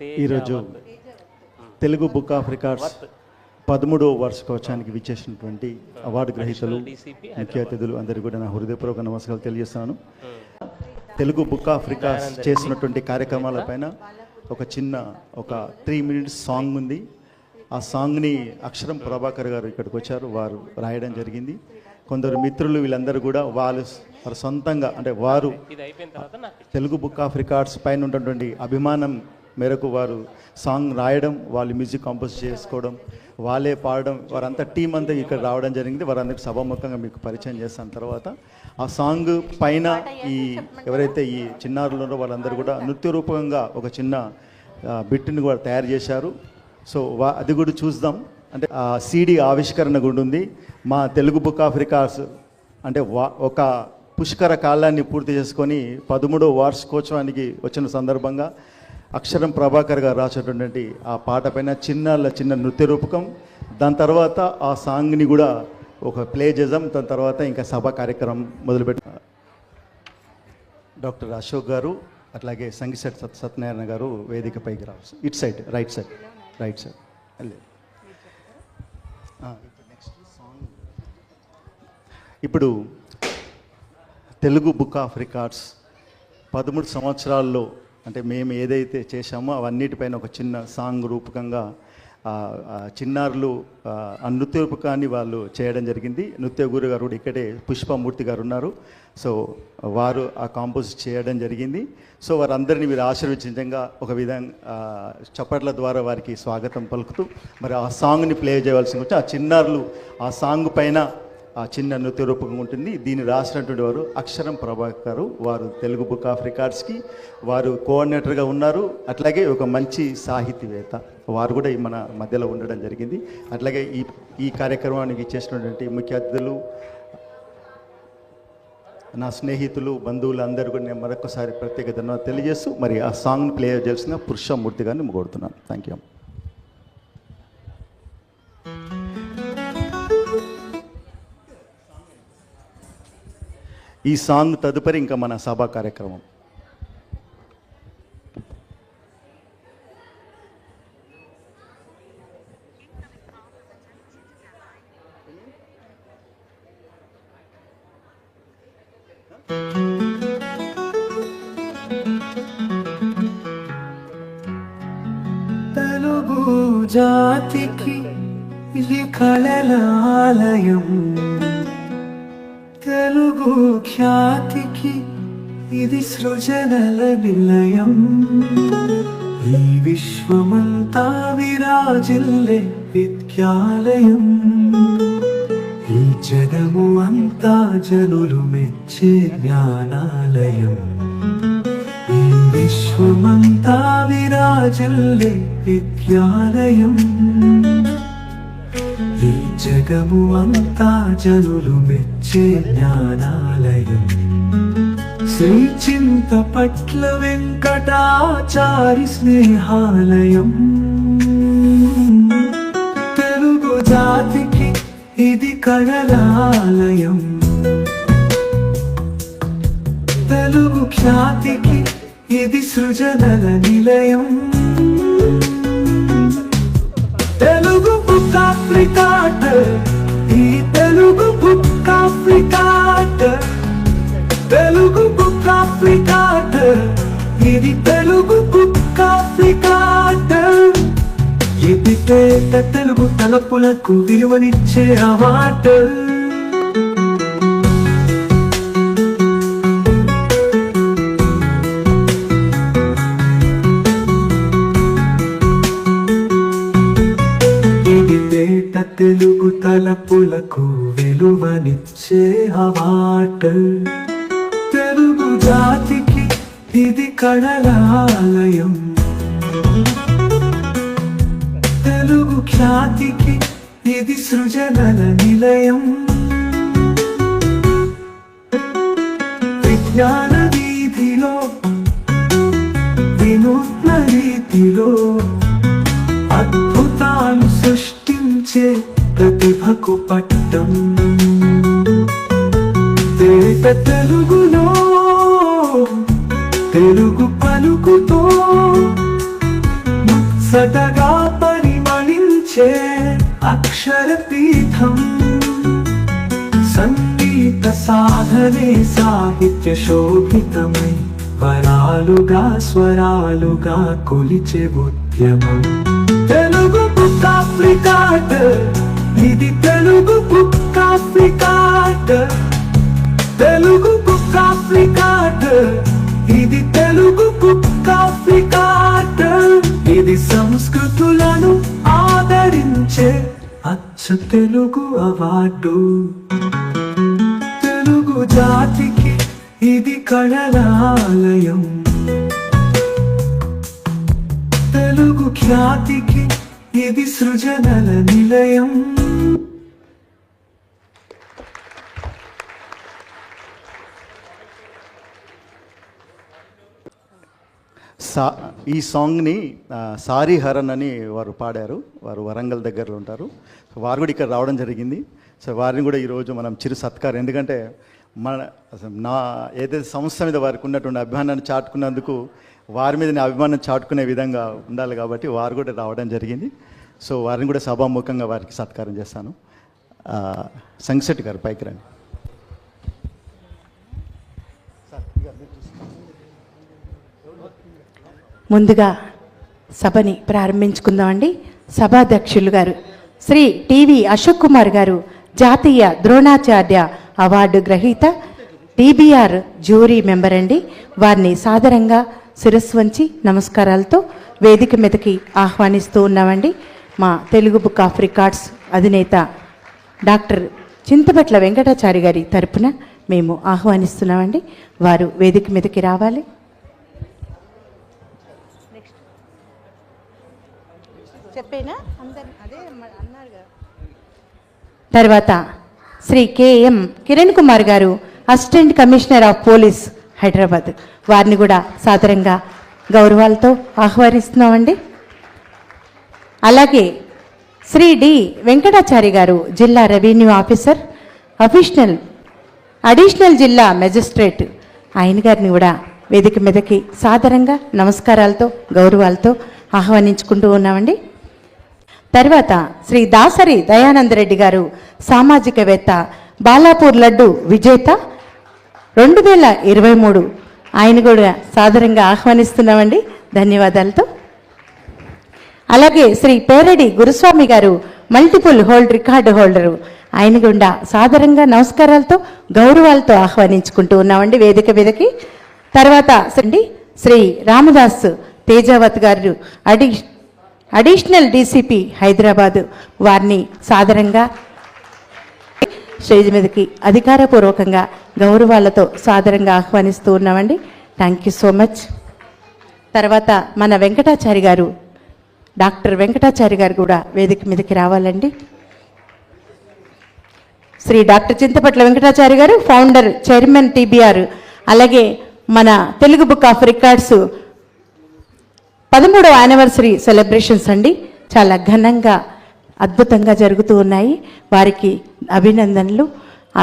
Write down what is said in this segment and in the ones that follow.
ఈరోజు Telugu book of records 13వ వార్షికోత్సవానికి విచ్చేసినటువంటి అవార్డు గ్రహీతలు, ముఖ్య అతిథులు అందరికీ కూడా నా హృదయపూర్వక నమస్కారాలు తెలియజేస్తాను. తెలుగు బుక్ ఆఫ్ రికార్డ్స్ చేసినటువంటి కార్యక్రమాలపైన ఒక 3 minutes సాంగ్ ఉంది. ఆ సాంగ్ని అక్షరం ప్రభాకర్ గారు ఇక్కడికి వచ్చారు, వారు రాయడం జరిగింది. కొందరు మిత్రులు వీళ్ళందరూ కూడా వారు సొంతంగా అంటే వారు తెలుగు బుక్ ఆఫ్ రికార్డ్స్ పైన ఉన్నటువంటి అభిమానం మేరకు వారు సాంగ్ రాయడం, వాళ్ళు మ్యూజిక్ కంపోజ్ చేసుకోవడం, వాళ్ళే పాడడం, వారంతా టీం అంతా ఇక్కడ రావడం జరిగింది. వారందరికీ సభాముఖంగా మీకు పరిచయం చేస్తాను. తర్వాత ఆ సాంగ్ పైన ఎవరైతే ఈ చిన్నారులు వాళ్ళందరూ కూడా నృత్య రూపకంగా ఒక చిన్న బిట్ని కూడా తయారు చేశారు. సో అది కూడా చూద్దాం. అంటే ఆ సీడీ ఆవిష్కరణ కూడా ఉంది. మా తెలుగు బుక్ ఆఫ్ రికార్డ్స్ అంటే ఒక పుష్కర కాలాన్ని పూర్తి చేసుకొని 13వ వార్షికోత్సవానికి వచ్చిన సందర్భంగా అక్షరం ప్రభాకర్ గారు రాసేటటువంటి ఆ పాట పైన చిన్న నృత్య రూపకం, దాని తర్వాత ఆ సాంగ్ని కూడా ఒక ప్లే చేద్దాం. దాని తర్వాత ఇంకా సభ కార్యక్రమం మొదలుపెట్టి డాక్టర్ అశోక్ గారు అట్లాగే సంగీత సత్యనారాయణ గారు వేదికపైకి రావచ్చు. ఇట్ సైడ్ రైట్ సైడ్ ఇప్పుడు తెలుగు బుక్ ఆఫ్ రికార్డ్స్ 13 సంవత్సరాల్లో అంటే మేము ఏదైతే చేశామో అవన్నిటిపైన ఒక చిన్న సాంగ్ రూపకంగా చిన్నారులు ఆ నృత్య రూపకాన్ని వాళ్ళు చేయడం జరిగింది. నృత్య గురు గారు కూడా ఇక్కడే పుష్పమూర్తి గారు ఉన్నారు. సో వారు ఆ కాంపోజ్ చేయడం జరిగింది. సో వారందరినీ మీరు ఆశీర్వదించగా ఒక విధంగా చప్పట్ల ద్వారా వారికి స్వాగతం పలుకుతూ మరి ఆ సాంగ్ని ప్లే చేయవలసి వచ్చి ఆ చిన్నారులు ఆ సాంగ్ పైన ఆ చిన్న నృత్య రూపకం ఉంటుంది. దీన్ని రాసినటువంటి వారు అక్షరం ప్రభాకర్, వారు తెలుగు బుక్ ఆఫ్ రికార్డ్స్కి వారు కోఆర్డినేటర్గా ఉన్నారు. అట్లాగే ఒక మంచి సాహితీవేత్త, వారు కూడా మన మధ్యలో ఉండడం జరిగింది. అట్లాగే ఈ కార్యక్రమానికి చేసినటువంటి ముఖ్య అతిథులు, నా స్నేహితులు, బంధువులు అందరూ కూడా నేను మరొకసారి ప్రత్యేక ధన్యవాదాలు తెలియజేస్తూ మరి ఆ సాంగ్ ప్లే చేయాల్సిన పురుషమూర్తి గారిని కోరుతున్నాను. Thank you. ఈ సాంగ్ తదుపరి ఇంకా మన సభా కార్యక్రమం. తెలుగు జాతికి ఇది కళల ఆలయం, తెలుగు ఖ్యాతికి ఇది సృజనల నిలయం. ఈ విశ్వమంతా విరాజిల్లే విద్యాలయం, ఈ జగము అంతా జనులు మెచ్చే జ్ఞానాలయం. ఈ విశ్వమంతా విరాజిల్లే విద్యాలయం, ఈ జగము అంతా జనులు మెచ్చే జ్ఞానాలయం. శ్రీ చింతపట్ల వెంకటాచారి స్నేహాలయం, తెలుగు జాతికి ఇది కళలాలయం, తెలుగు ఖ్యాతికి ఇది సృజనల నిలయం. తెలుగు బుక్ ఆఫ్ రికార్డ్స్, ఈ Telugu book of records, Telugu book of records, ఇది తెలుగు బుక్ ఆఫ్ రికార్డ్స్. ఎదిపేట తెలుగు తలపులకు విలువనిచ్చే అవార్డు. తెలుగు తలపులకు విలువనిచ్చే అవార్డు. తెలుగు జాతికి ఇది కళలాలయం, తెలుగు ఖ్యాతికి ఇది సృజనల నిలయం. విజ్ఞాన వీధిలో వినూత్న రీతిలో అద్భుతాలు సృష్టించే ప్రతిభకు పట్టం. తేట తెలుగులో తెలుగు పలుకుతో సతగా పరిమళించే అక్షర పీఠం. సంగీత సాధనే సాహిత్య శోభితమై వరాలుగా స్వరాలుగా కొలిచే ఉద్యమం. తెలుగు బుక్ ఆఫ్ రికార్డ్, ఇది Telugu book of record. Telugu book of record, ఇది తెలుగు బుక్ ఆఫ్ రికార్డ్. ఇది సంస్కృతులను ఆదరించే అచ్చ తెలుగు అవార్డు. తెలుగు జాతికి ఇది కళలాలయం. తెలుగు ఖ్యాతికి ఇది సృజనల నిలయం. ఈ సాంగ్ని సారీ హరన్ అని వారు పాడారు. వారు వరంగల్ దగ్గరలో ఉంటారు. సో వారు కూడా ఇక్కడ రావడం జరిగింది. సో వారిని కూడా ఈరోజు మనం చిరు సత్కారం, ఎందుకంటే నా ఏదైతే సంస్థ మీద వారికి ఉన్నటువంటి అభిమానాన్ని చాటుకున్నందుకు వారి మీద నేను అభిమానం చాటుకునే విధంగా ఉండాలి కాబట్టి వారు కూడా రావడం జరిగింది. సో వారిని కూడా సభాముఖంగా వారికి సత్కారం చేస్తాను. సంగశెట్టి గారు పైకి రండి. ముందుగా సభని ప్రారంభించుకుందామండి. సభాధ్యక్షులు గారు శ్రీ టీవీ అశోక్ కుమార్ గారు జాతీయ ద్రోణాచార్య అవార్డు గ్రహీత, టీబీఆర్ జ్యూరీ మెంబర్ అండి. వారిని సాదరంగా శిరస్సు వంచి నమస్కారాలతో వేదిక మీదకి ఆహ్వానిస్తూ ఉన్నామండి. మా తెలుగు బుక్ ఆఫ్ రికార్డ్స్ అధినేత డాక్టర్ చింతపట్ల వెంకటాచారి గారి తరపున మేము ఆహ్వానిస్తున్నామండి. వారు వేదిక మీదకి రావాలి. తర్వాత శ్రీ కెఎం కిరణ్ కుమార్ గారు assistant commissioner of police Hyderabad, వారిని కూడా సాదరంగా గౌరవాలతో ఆహ్వానిస్తున్నామండి. అలాగే శ్రీ డి వెంకటాచారి గారు జిల్లా రెవెన్యూ ఆఫీసర్, అడిషనల్ జిల్లా మెజిస్ట్రేట్, ఆయన గారిని కూడా వేదిక మీదకి సాదరంగా నమస్కారాలతో గౌరవాలతో ఆహ్వానించుకుంటూ ఉన్నామండి. తర్వాత శ్రీ దాసరి దయానందరెడ్డి గారు సామాజికవేత్త, బాలాపూర్ లడ్డు విజేత 2023, ఆయన కూడా సాదరంగా ఆహ్వానిస్తున్నామండి ధన్యవాదాలతో. అలాగే శ్రీ పేరెడి గురుస్వామి గారు మల్టిపుల్ రికార్డు హోల్డరు, ఆయన కూడా సాదరంగా నమస్కారాలతో గౌరవాలతో ఆహ్వానించుకుంటూ ఉన్నామండి వేదిక మీదకి. తర్వాత శ్రీ రామదాస్ తేజావత్ గారు అడిషనల్ డీసీపీ హైదరాబాదు, వారిని సాదరంగా స్టేజ్ మీదకి అధికారపూర్వకంగా గౌరవాలతో సాదరంగా ఆహ్వానిస్తూ ఉన్నామండి. Thank you so much. తర్వాత మన వెంకటాచారి గారు, డాక్టర్ వెంకటాచారి గారు కూడా వేదిక మీదకి రావాలండి. శ్రీ డాక్టర్ చింతపట్ల వెంకటాచారి గారు ఫౌండర్, చైర్మన్ టీబీఆర్. అలాగే మన తెలుగు బుక్ ఆఫ్ రికార్డ్స్ 13వ యానివర్సరీ సెలబ్రేషన్స్ అండి, చాలా ఘనంగా అద్భుతంగా జరుగుతూ ఉన్నాయి. వారికి అభినందనలు.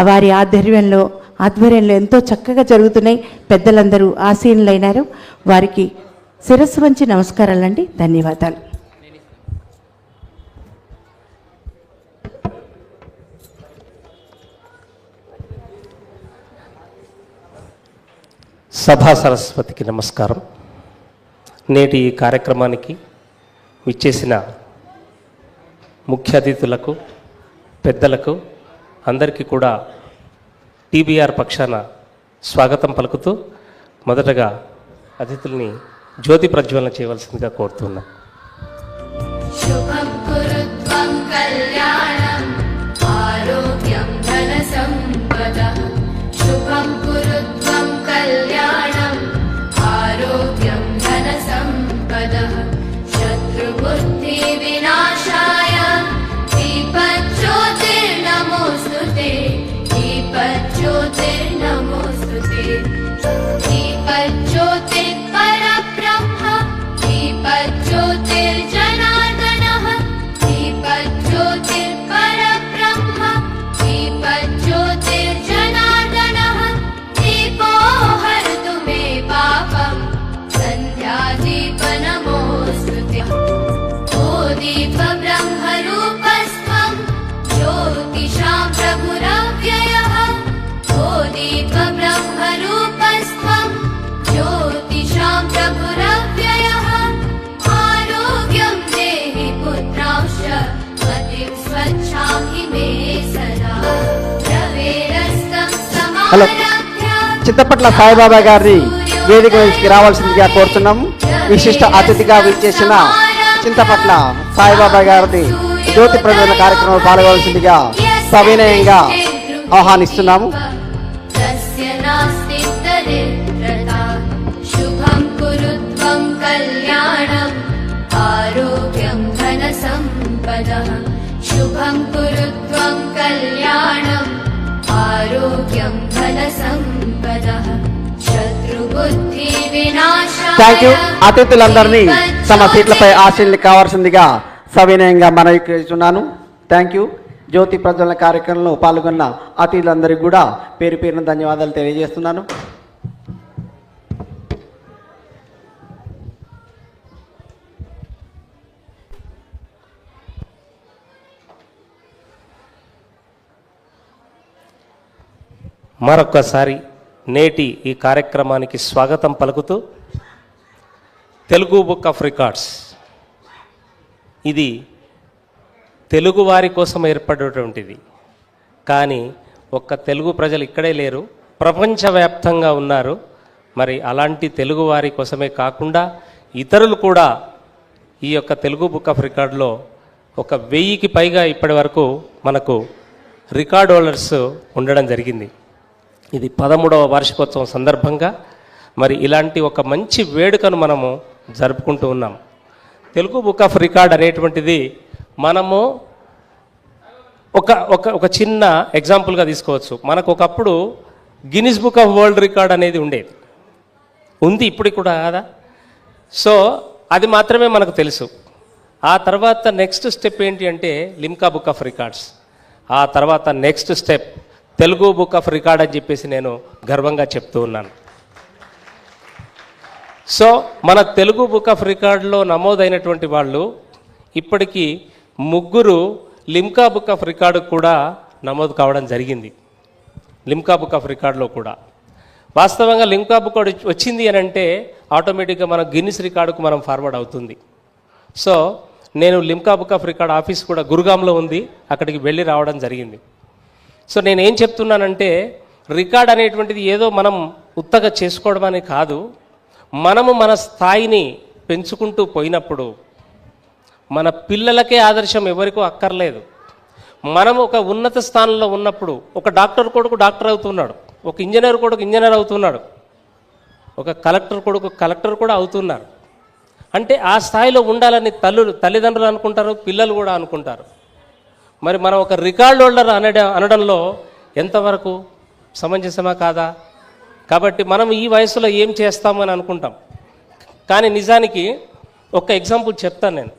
వారి ఆధ్వర్యంలో ఎంతో చక్కగా జరుగుతున్నాయి. పెద్దలందరూ ఆసీనులైనారు. వారికి శిరస్సు వంచి నమస్కారాలండి. ధన్యవాదాలు. సభా సరస్వతికి నమస్కారం. నేటి ఈ కార్యక్రమానికి విచ్చేసిన ముఖ్య అతిథులకు, పెద్దలకు అందరికీ కూడా టీబీఆర్ పక్షాన స్వాగతం పలుకుతూ మొదటగా అతిథుల్ని జ్యోతి ప్రజ్వలన చేయవలసిందిగా కోరుతున్నాం. శుభం కురుత్వం కళ్యాణం ఆరోగ్యం ధన సంపదః. శుభం కురుత్వం కళ్యాణం ఆరోగ్యం ధన సంపదః. శత్రుబుద్ధి వినాశాయ దీపజ్యోతిర్నమోస్తుతే. దీపజ్యోతిర్నమోస్తుతే. దీపజ్యోతి పరబ్రహ్మ. దీపజ్యోతి హలో చింతపట్ల సాయిబాబా గారిని వేదిక మీదకి రావాల్సిందిగా కోరుతున్నాము. విశిష్ట అతిథిగా విచ్చేసిన చింతపట్ల సాయిబాబా గారిని జ్యోతి ప్రజ్వలన కార్యక్రమంలో పాల్గొనవలసిందిగా సవినయంగా ఆహ్వానిస్తున్నాము. तस्य नास्ति तदेत्रता शुभं कुरु त्वं कल्याणम् आरोग्यं धनसम्पदः शुभं कुरु त्वं कल्याणम् आरोग्यं धनसम्पदः शत्रुबुद्धिविनाशाय థ్యాంక్ యూ. అతిథులందరినీ తమ సీట్లపై ఆశీనులు కావాల్సిందిగా సవినయంగా మనవి చేస్తున్నాను. Thank you. జ్యోతి ప్రజ్వలన కార్యక్రమంలో పాల్గొన్న అతిథులందరికీ కూడా పేరు పేరున ధన్యవాదాలు తెలియజేస్తున్నాను. మరొక్కసారి నేటి ఈ కార్యక్రమానికి స్వాగతం పలుకుతూ తెలుగు బుక్ ఆఫ్ రికార్డ్స్ ఇది తెలుగు వారి కోసం ఏర్పడేటువంటిది. కానీ ఒక్క తెలుగు ప్రజలు ఇక్కడే లేరు, ప్రపంచవ్యాప్తంగా ఉన్నారు. మరి అలాంటి తెలుగు వారి కోసమే కాకుండా ఇతరులు కూడా ఈ యొక్క తెలుగు బుక్ ఆఫ్ రికార్డులో 1000కి పైగా ఇప్పటి వరకు మనకు రికార్డ్ హోల్డర్స్ ఉండడం జరిగింది. ఇది 13వ వార్షికోత్సవం సందర్భంగా మరి ఇలాంటి ఒక మంచి వేడుకను మనము జరుపుకుంటూ ఉన్నాం. తెలుగు బుక్ ఆఫ్ రికార్డ్ అనేటువంటిది మనము ఒక చిన్న ఎగ్జాంపుల్గా తీసుకోవచ్చు. మనకు ఒకప్పుడు Guinness book of world record అనేది ఉండేది, ఉంది ఇప్పటికి కూడా కదా. సో అది మాత్రమే మనకు తెలుసు. ఆ తర్వాత నెక్స్ట్ స్టెప్ ఏంటి అంటే లిమ్కా బుక్ ఆఫ్ రికార్డ్స్. ఆ తర్వాత next step Telugu book of record అని చెప్పేసి నేను గర్వంగా చెప్తూ ఉన్నాను. సో మన తెలుగు బుక్ ఆఫ్ రికార్డులో నమోదైనటువంటి వాళ్ళు ఇప్పటికీ 3 లిమ్కా బుక్ ఆఫ్ రికార్డు కూడా నమోదు కావడం జరిగింది. లిమ్కా బుక్ ఆఫ్ రికార్డులో కూడా వాస్తవంగా లిమ్కా బుక్ వచ్చింది అని అంటే ఆటోమేటిక్గా మన గిన్నిస్ రికార్డుకు మనం ఫార్వర్డ్ అవుతుంది. సో నేను Limca book of record office కూడా గురుగాంలో ఉంది, అక్కడికి వెళ్ళి రావడం జరిగింది. సో నేనేం చెప్తున్నానంటే రికార్డ్ అనేటువంటిది ఏదో మనం ఉత్తగా చేసుకోవడం అని కాదు. మనము మన స్థాయిని పెంచుకుంటూ పోయినప్పుడు మన పిల్లలకే ఆదర్శం, ఎవరికో అక్కర్లేదు. మనం ఒక ఉన్నత స్థానంలో ఉన్నప్పుడు ఒక డాక్టర్ కొడుకు డాక్టర్ అవుతున్నాడు, ఒక ఇంజనీర్ కొడుకు ఇంజనీర్ అవుతున్నాడు, ఒక కలెక్టర్ కొడుకు కలెక్టర్ కూడా అవుతున్నారు. అంటే ఆ స్థాయిలో ఉండాలని తల్లిదండ్రులు అనుకుంటారు, పిల్లలు కూడా అనుకుంటారు. మరి మనం ఒక రికార్డ్ హోల్డర్ అనడంలో ఎంతవరకు సమంజసమా కాదా? కాబట్టి మనం ఈ వయసులో ఏం చేస్తామని అనుకుంటాం. కానీ నిజానికి ఒక ఎగ్జాంపుల్ చెప్తాను నేను.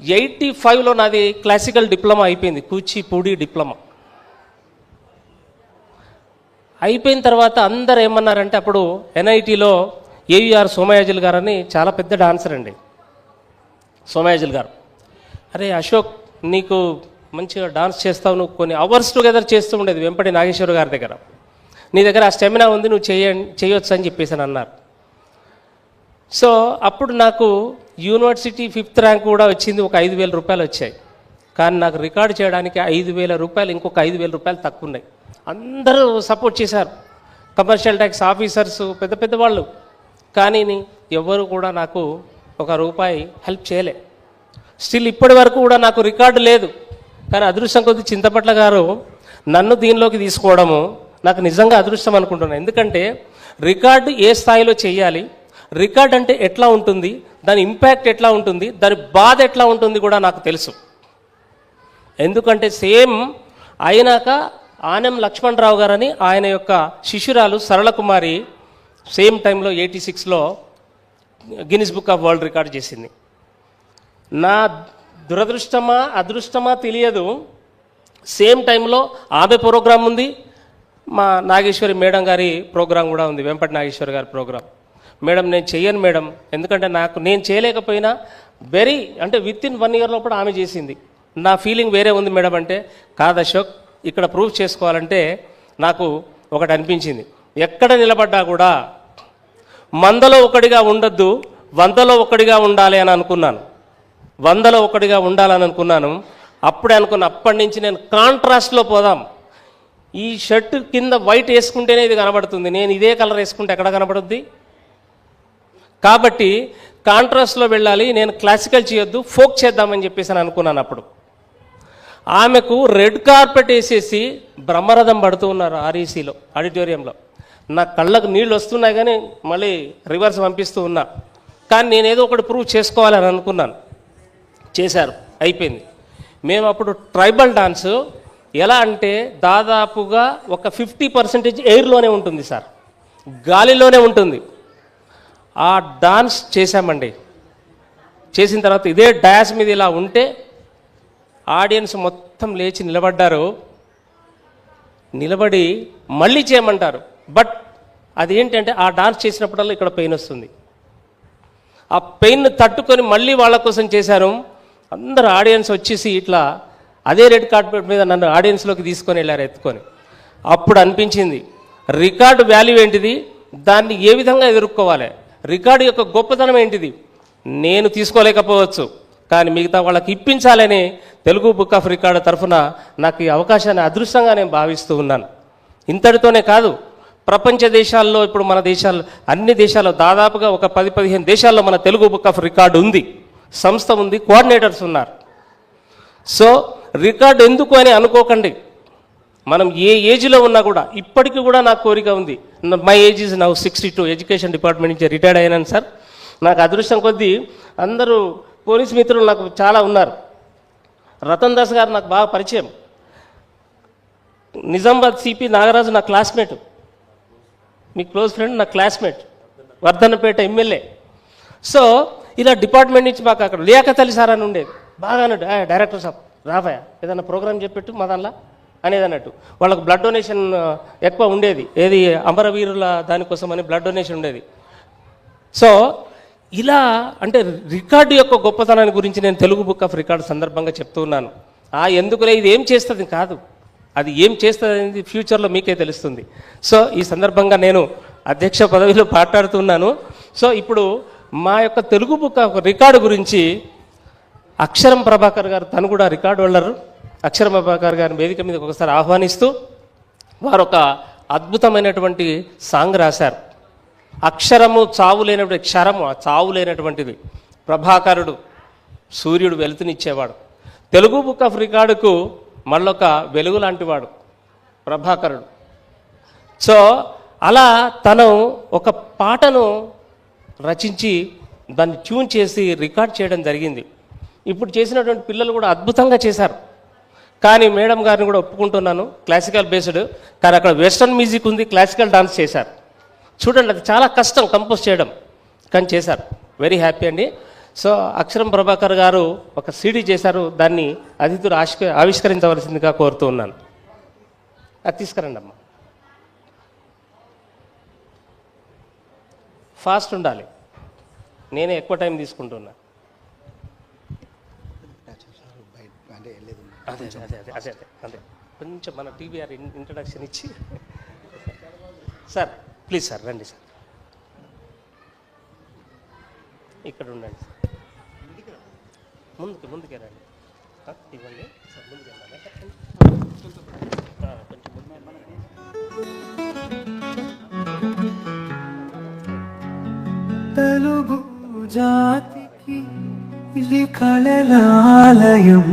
85లో నాది క్లాసికల్ డిప్లొమా అయిపోయింది, కూచిపూడి డిప్లొమా అయిపోయిన తర్వాత అందరు ఏమన్నారంటే, అప్పుడు ఎన్ఐటీలో ఏవిఆర్ సోమయాజుల్ గారని చాలా పెద్ద డాన్సర్ అండి సోమయాజుల్ గారు. అరే అశోక్, నీకు మంచిగా డాన్స్ చేస్తావు, నువ్వు కొన్ని అవర్స్ టుగెదర్ చేస్తూ ఉండేది వెంపటి నాగేశ్వర గారి దగ్గర, నీ దగ్గర ఆ స్టెమినా ఉంది, నువ్వు చేయొచ్చు అని చెప్పేసి అన్నారు. సో అప్పుడు నాకు యూనివర్సిటీ 5th ర్యాంక్ కూడా వచ్చింది, ఒక 5,000 రూపాయలు వచ్చాయి. కానీ నాకు రికార్డు చేయడానికి 5,000 రూపాయలు, ఇంకొక 5,000 రూపాయలు తక్కువ ఉన్నాయి. అందరూ సపోర్ట్ చేశారు, కమర్షియల్ ట్యాక్స్ ఆఫీసర్స్, పెద్ద పెద్ద వాళ్ళు. కానీ ఎవరు కూడా నాకు ₹1 హెల్ప్ చేయలే. స్టిల్ ఇప్పటి వరకు కూడా నాకు రికార్డు లేదు. కానీ అదృష్టం కొద్ది చింతపట్ల గారు నన్ను దీనిలోకి తీసుకోవడము నాకు నిజంగా అదృష్టం అనుకుంటున్నాను. ఎందుకంటే రికార్డు ఏ స్థాయిలో చేయాలి, రికార్డ్ అంటే ఎట్లా ఉంటుంది, దాని ఇంపాక్ట్ ఎట్లా ఉంటుంది, దాని బాధ ఎట్లా ఉంటుంది కూడా నాకు తెలుసు. ఎందుకంటే సేమ్ అయినాక ఆనం లక్ష్మణరావు గారని ఆయన యొక్క శిష్యురాలు సరళకుమారి సేమ్ టైంలో 86లో Guinness book of world record చేసింది. నా దురదృష్టమా అదృష్టమా తెలియదు, సేమ్ టైంలో ఆమె ప్రోగ్రాం ఉంది, మా నాగేశ్వరి మేడం గారి ప్రోగ్రాం కూడా ఉంది, వెంపటి నాగేశ్వరి గారి ప్రోగ్రాం. మేడం నేను చెయ్యను మేడం, ఎందుకంటే నేను చేయలేకపోయినా విత్ ఇన్ 1 year లోపల ఆమె చేసింది. నా ఫీలింగ్ వేరే ఉంది మేడం అంటే, కాదు అశోక్, ఇక్కడ ప్రూఫ్ చేసుకోవాలంటే నాకు ఒకటి అనిపించింది. ఎక్కడ నిలబడ్డా కూడా 100లో 1గా ఉండొద్దు, 100లో 1గా ఉండాలి అని అనుకున్నాను. 100లో 1గా ఉండాలని అనుకున్నాను. అప్పుడే అనుకున్న, అప్పటి నుంచి నేను కాంట్రాస్ట్లో పోదాం, ఈ షర్ట్ కింద వైట్ వేసుకుంటేనే ఇది కనబడుతుంది, నేను ఇదే కలర్ వేసుకుంటే ఎక్కడ కనబడుద్ది? కాబట్టి కాంట్రాస్ట్లో వెళ్ళాలి, నేను క్లాసికల్ చేయొద్దు, ఫోక్ చేద్దామని చెప్పేసి అని అనుకున్నాను. అప్పుడు ఆమెకు రెడ్ కార్పెట్ వేసేసి బ్రహ్మరథం పడుతూ ఉన్నారు ఆర్ఈసీలో, ఆడిటోరియంలో. నా కళ్ళకు నీళ్ళు వస్తున్నాయి కానీ మళ్ళీ రివర్స్ పంపిస్తూ ఉన్నా. కానీ నేనేదో ఒకటి ప్రూవ్ చేసుకోవాలని అనుకున్నాను. చేశారు, అయిపోయింది. మేము అప్పుడు ట్రైబల్ డాన్స్ ఎలా అంటే దాదాపుగా ఒక 50% ఎయిర్లోనే ఉంటుంది సార్, గాలిలోనే ఉంటుంది. ఆ డాన్స్ చేశామండి. చేసిన తర్వాత ఇదే డాన్స్ మీద ఇలా ఉంటే ఆడియన్స్ మొత్తం లేచి నిలబడ్డారు. నిలబడి మళ్ళీ చేయమంటారు. బట్ అదేంటంటే ఆ డాన్స్ చేసినప్పుడల్లా ఇక్కడ పెయిన్ వస్తుంది. ఆ పెయిన్ తట్టుకొని మళ్ళీ వాళ్ళ కోసం చేశారు. అందరు ఆడియన్స్ వచ్చేసి ఇట్లా అదే రెడ్ కార్పెట్ మీద నన్ను ఆడియన్స్లోకి తీసుకొని వెళ్ళారు ఎత్తుకొని. అప్పుడు అనిపించింది రికార్డు వాల్యూ ఏంటిది, దాన్ని ఏ విధంగా ఎదుర్కోవాలి, రికార్డు యొక్క గొప్పతనం ఏంటిది. నేను తీసుకోలేకపోవచ్చు కానీ మిగతా వాళ్ళకి ఇప్పించాలని తెలుగు బుక్ ఆఫ్ రికార్డు తరఫున నాకు ఈ అవకాశాన్ని అదృష్టంగా నేను భావిస్తూ ఉన్నాను. ఇంతటితోనే కాదు, ప్రపంచ దేశాల్లో ఇప్పుడు మన దేశాల్లో అన్ని దేశాల్లో దాదాపుగా ఒక 10-15 దేశాల్లో మన తెలుగు బుక్ ఆఫ్ రికార్డు ఉంది, సంస్థ ఉంది, కోఆర్డినేటర్స్ ఉన్నారు. సో రికార్డు ఎందుకు అని అనుకోకండి. మనం ఏ ఏజ్లో ఉన్నా కూడా, ఇప్పటికీ కూడా నాకు కోరిక ఉంది. My age is now 62, education department నుంచి రిటైర్డ్ అయినాను సార్. నాకు అదృష్టం కొద్దీ అందరూ పోలీస్ మిత్రులు నాకు చాలా ఉన్నారు. రతన్ దాస్ గారు నాకు బాగా పరిచయం. నిజామాబాద్ సిపి నాగరాజు నా క్లాస్మేట్, మీ క్లోజ్ ఫ్రెండ్, నా క్లాస్మేట్, వర్ధన్నపేట ఎమ్మెల్యే. సో ఇలా డిపార్ట్మెంట్ నుంచి మాకు అక్కడ లియాఖత్ అలీ సార్ అని ఉండేది. బాగా అన్నట్టు డైరెక్టర్ సాబ్ రావయ్య ఏదైనా ప్రోగ్రామ్ చెప్పెట్టు మా దానిలో అనేది అన్నట్టు. వాళ్ళకు బ్లడ్ డొనేషన్ ఎక్కువ ఉండేది, ఏది అమరవీరుల దానికోసం అని బ్లడ్ డొనేషన్ ఉండేది. సో ఇలా అంటే రికార్డు యొక్క గొప్పతనాన్ని గురించి నేను తెలుగు బుక్ ఆఫ్ రికార్డు సందర్భంగా చెప్తూ ఉన్నాను. ఎందుకులే ఇది ఏం చేస్తుంది కాదు, అది ఏం చేస్తుంది అనేది ఫ్యూచర్లో మీకే తెలుస్తుంది. సో ఈ సందర్భంగా నేను అధ్యక్ష పదవిలో మాట్లాడుతున్నాను. సో ఇప్పుడు మా యొక్క తెలుగు బుక్ ఆఫ్ రికార్డు గురించి అక్షరం ప్రభాకర్ గారు, తను కూడా రికార్డు హోల్డర్, అక్షరం ప్రభాకర్ గారిని వేదిక మీద ఒకసారి ఆహ్వానిస్తూ వారు ఒక అద్భుతమైనటువంటి సాంగ్ రాశారు. అక్షరము చావు లేనటువంటి, క్షరము చావు లేనటువంటిది. ప్రభాకరుడు సూర్యుడు వెలుతునిచ్చేవాడు. తెలుగు బుక్ ఆఫ్ రికార్డుకు మళ్ళొక వెలుగు లాంటివాడు ప్రభాకరుడు. సో అలా తను ఒక పాటను రచించి దాన్ని ట్యూన్ చేసి రికార్డ్ చేయడం జరిగింది. ఇప్పుడు చేసినటువంటి పిల్లలు కూడా అద్భుతంగా చేశారు. కానీ మేడం గారిని కూడా ఒప్పుకుంటున్నాను, క్లాసికల్ బేస్డ్, కానీ అక్కడ వెస్ట్రన్ మ్యూజిక్ ఉంది, క్లాసికల్ డాన్స్ చేశారు. చూడండి, అది చాలా కష్టం కంపోజ్ చేయడం, కానీ చేశారు. వెరీ హ్యాపీ అండి. సో అక్షరం ప్రభాకర్ గారు ఒక సీడీ చేశారు, దాన్ని అతిథులు ఆవిష్కరించవలసిందిగా కోరుతూ ఉన్నాను. అది తీసుకురండి అమ్మా. ఫాస్ట్ ఉండాలి, నేనే ఎక్కువ టైం తీసుకుంటున్నా. అదే అదే అదే అదే అదే అదే కొంచెం మన టీవీఆర్ ఇంట్రడక్షన్ ఇచ్చి. సార్ ప్లీజ్ సార్ రండి సార్, ఇక్కడ ఉండండి సార్, ముందుకే రండి, ఇవ్వండి సార్, ముందుకు వెళ్ళాలి కొంచెం. తెలుగు జాతికి ఇది కళలాలయం,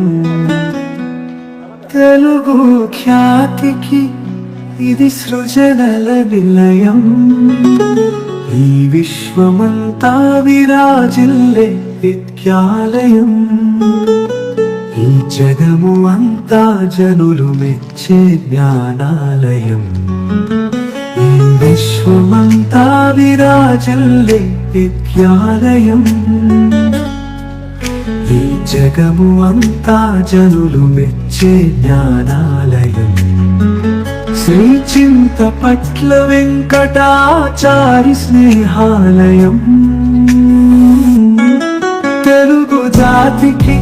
తెలుగు ఖ్యాతికి ఇది సృజనల నిలయం. ఈ విశ్వమంతా విరాజిల్లే విద్యాలయం, ఈ జగము అంతా జనులు మెచ్చే జ్ఞానాలయం. ఈ విశ్వమంతా విరాజిల్లే విద్యాలయం, ఈ జగము అంతా జనులు మెచ్చే జ్ఞానాలయం. శ్రీ చింతపట్ల వెంకటాచారి స్నేహాలయం, తెలుగు జాతికి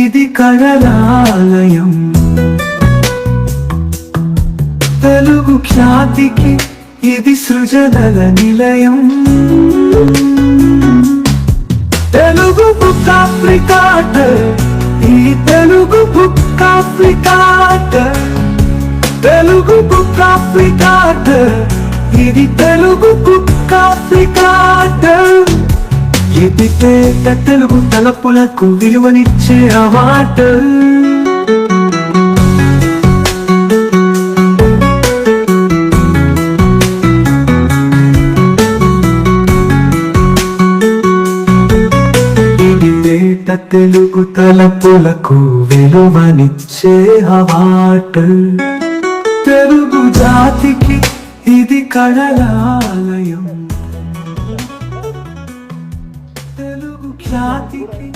ఇది కళలాలయం, తెలుగు ఖ్యాతికి ఇది సృజనల నిలయం. తెలుగు బుక్ ఆఫ్ రికార్డ్, ఈ Telugu book of record, Telugu book of record, ఇది తెలుగు బుక్ ఆఫ్ రికార్డ్. ఇది పేట తెలుగు తలపులకు విలువనిచ్చే అవార్డు. ఇది పేట తెలుగు తలపులకు విలువనిచ్చే అవార్డు. తెలుగు జాతికి ఇది కళలాలయం, తెలుగు ఖ్యాతికి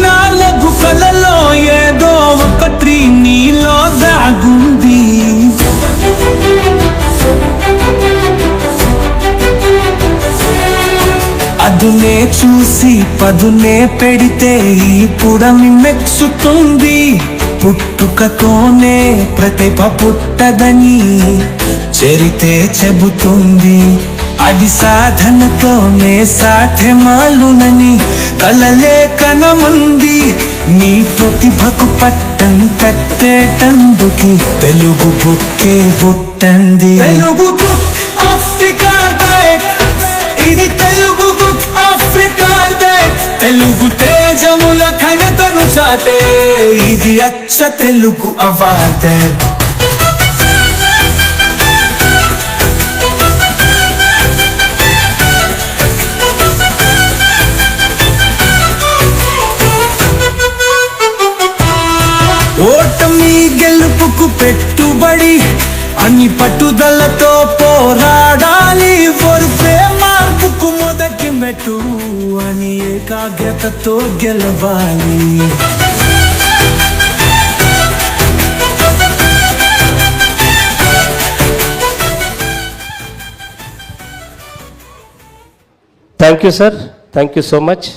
నాలుగు కళలో ఏదో ఒకటి నీలో దాగుంది. అదునే చూసి పదునే పెడితే ఈ పుడమి మెచ్చుతుంది. పుట్టుకతోనే ప్రతిభ పుట్టదని చరితే చెబుతుంది. అది సాధనతోనే సాధ్యమాలునని కలలే కనమంది. నీ ప్రతిభకు పట్టం కట్టేటందుకి తెలుగు బుక్కే పుట్టంది. తెలుగు బుక్ ఆఫ్ రికార్డ్, ఇది Telugu book of record. Telugu తేజముల ఘనతను చాటే ఇది అచ్చ తెలుగు అవార్డ్. ఓటమి గెలుపుకు పెట్టుబడి అని పట్టుదలతో పోరాడాలి. ఒరుపే మార్పుకు మొదటి మెట్టు అని ఏకాగ్రతతో గెలవాలి. Thank you sir, thank you so much.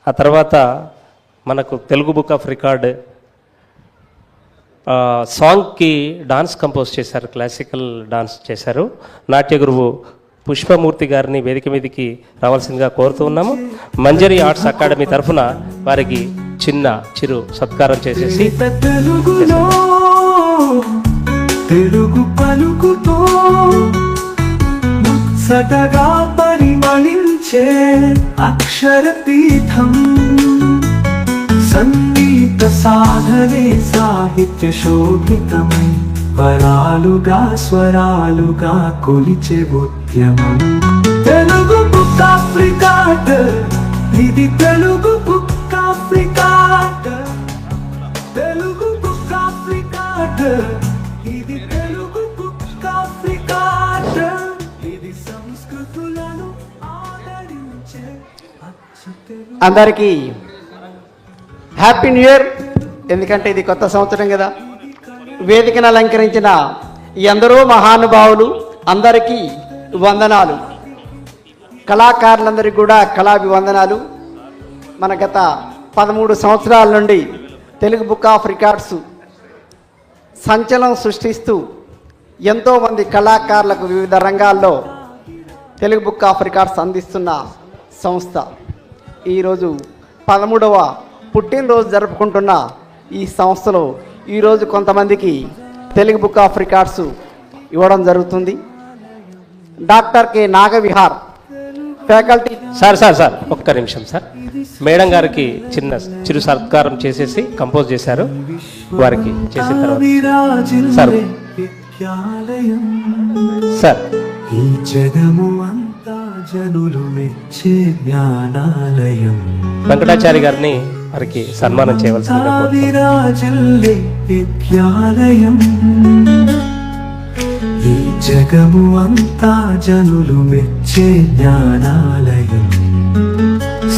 ఆ తర్వాత మనకు తెలుగు బుక్ ఆఫ్ రికార్డ్ సాంగ్కి డాన్స్ కంపోజ్ చేశారు, క్లాసికల్ డాన్స్ చేశారు. నాట్య గురువు పుష్పమూర్తి గారిని వేదిక మీదకి రావాల్సిందిగా కోరుతూ ఉన్నాము. మంజరి ఆర్ట్స్ అకాడమీ తరఫున వారికి చిరు సత్కారం చేసేసి తెలుగులో తెలుగు పలుకుతో ముచ్చటగా పరిమళించే అక్షర పీఠం. సంగీత సాధనే సాహిత్య శోభితమై పరాలుగా స్వరాలుగా కొలిచే ఉద్యమం. తెలుగు బుక్ ఆఫ్ రికార్డ్, ఇది Telugu book of record. Telugu book of record, ఇది తెలుగు బుక్ ఆఫ్ రికార్డ్. ఇది సంస్కృతులను ఆదరించే అచ్చ తెలుగు. అందరికీ హ్యాపీ న్యూ ఇయర్. ఎందుకంటే ఇది కొత్త సంవత్సరం కదా. వేదికను అలంకరించిన ఈ అందరూ మహానుభావులు అందరికీ వందనాలు. కళాకారులందరికీ కూడా కళాభివందనాలు. మన గత 13 సంవత్సరాల నుండి తెలుగు బుక్ ఆఫ్ రికార్డ్స్ సంచలనం సృష్టిస్తూ ఎంతోమంది కళాకారులకు వివిధ రంగాల్లో తెలుగు బుక్ ఆఫ్ రికార్డ్స్ అందిస్తున్న సంస్థ. ఈరోజు 13వ పుట్టినరోజు జరుపుకుంటున్న ఈ సంస్థలో ఈరోజు కొంతమందికి తెలుగు బుక్ ఆఫ్ రికార్డ్స్ ఇవ్వడం జరుగుతుంది. Doctor K Nagavihar faculty. Sir ఒక్క నిమిషం సార్. మేడం గారికి చిరు సత్కారం చేసేసి కంపోజ్ చేశారు. వారికి చేసిన తర్వాత సార్ ఈ జగము అంతా జనులు మెచ్చే జ్ఞానాలయం. వెంకటాచారి గారిని వారికి సన్మానం చేయవలసిందిగా విరాజిల్లే విద్యాలయం. ఈ జగము అంతా జనులు మెచ్చే జ్ఞానాలయం.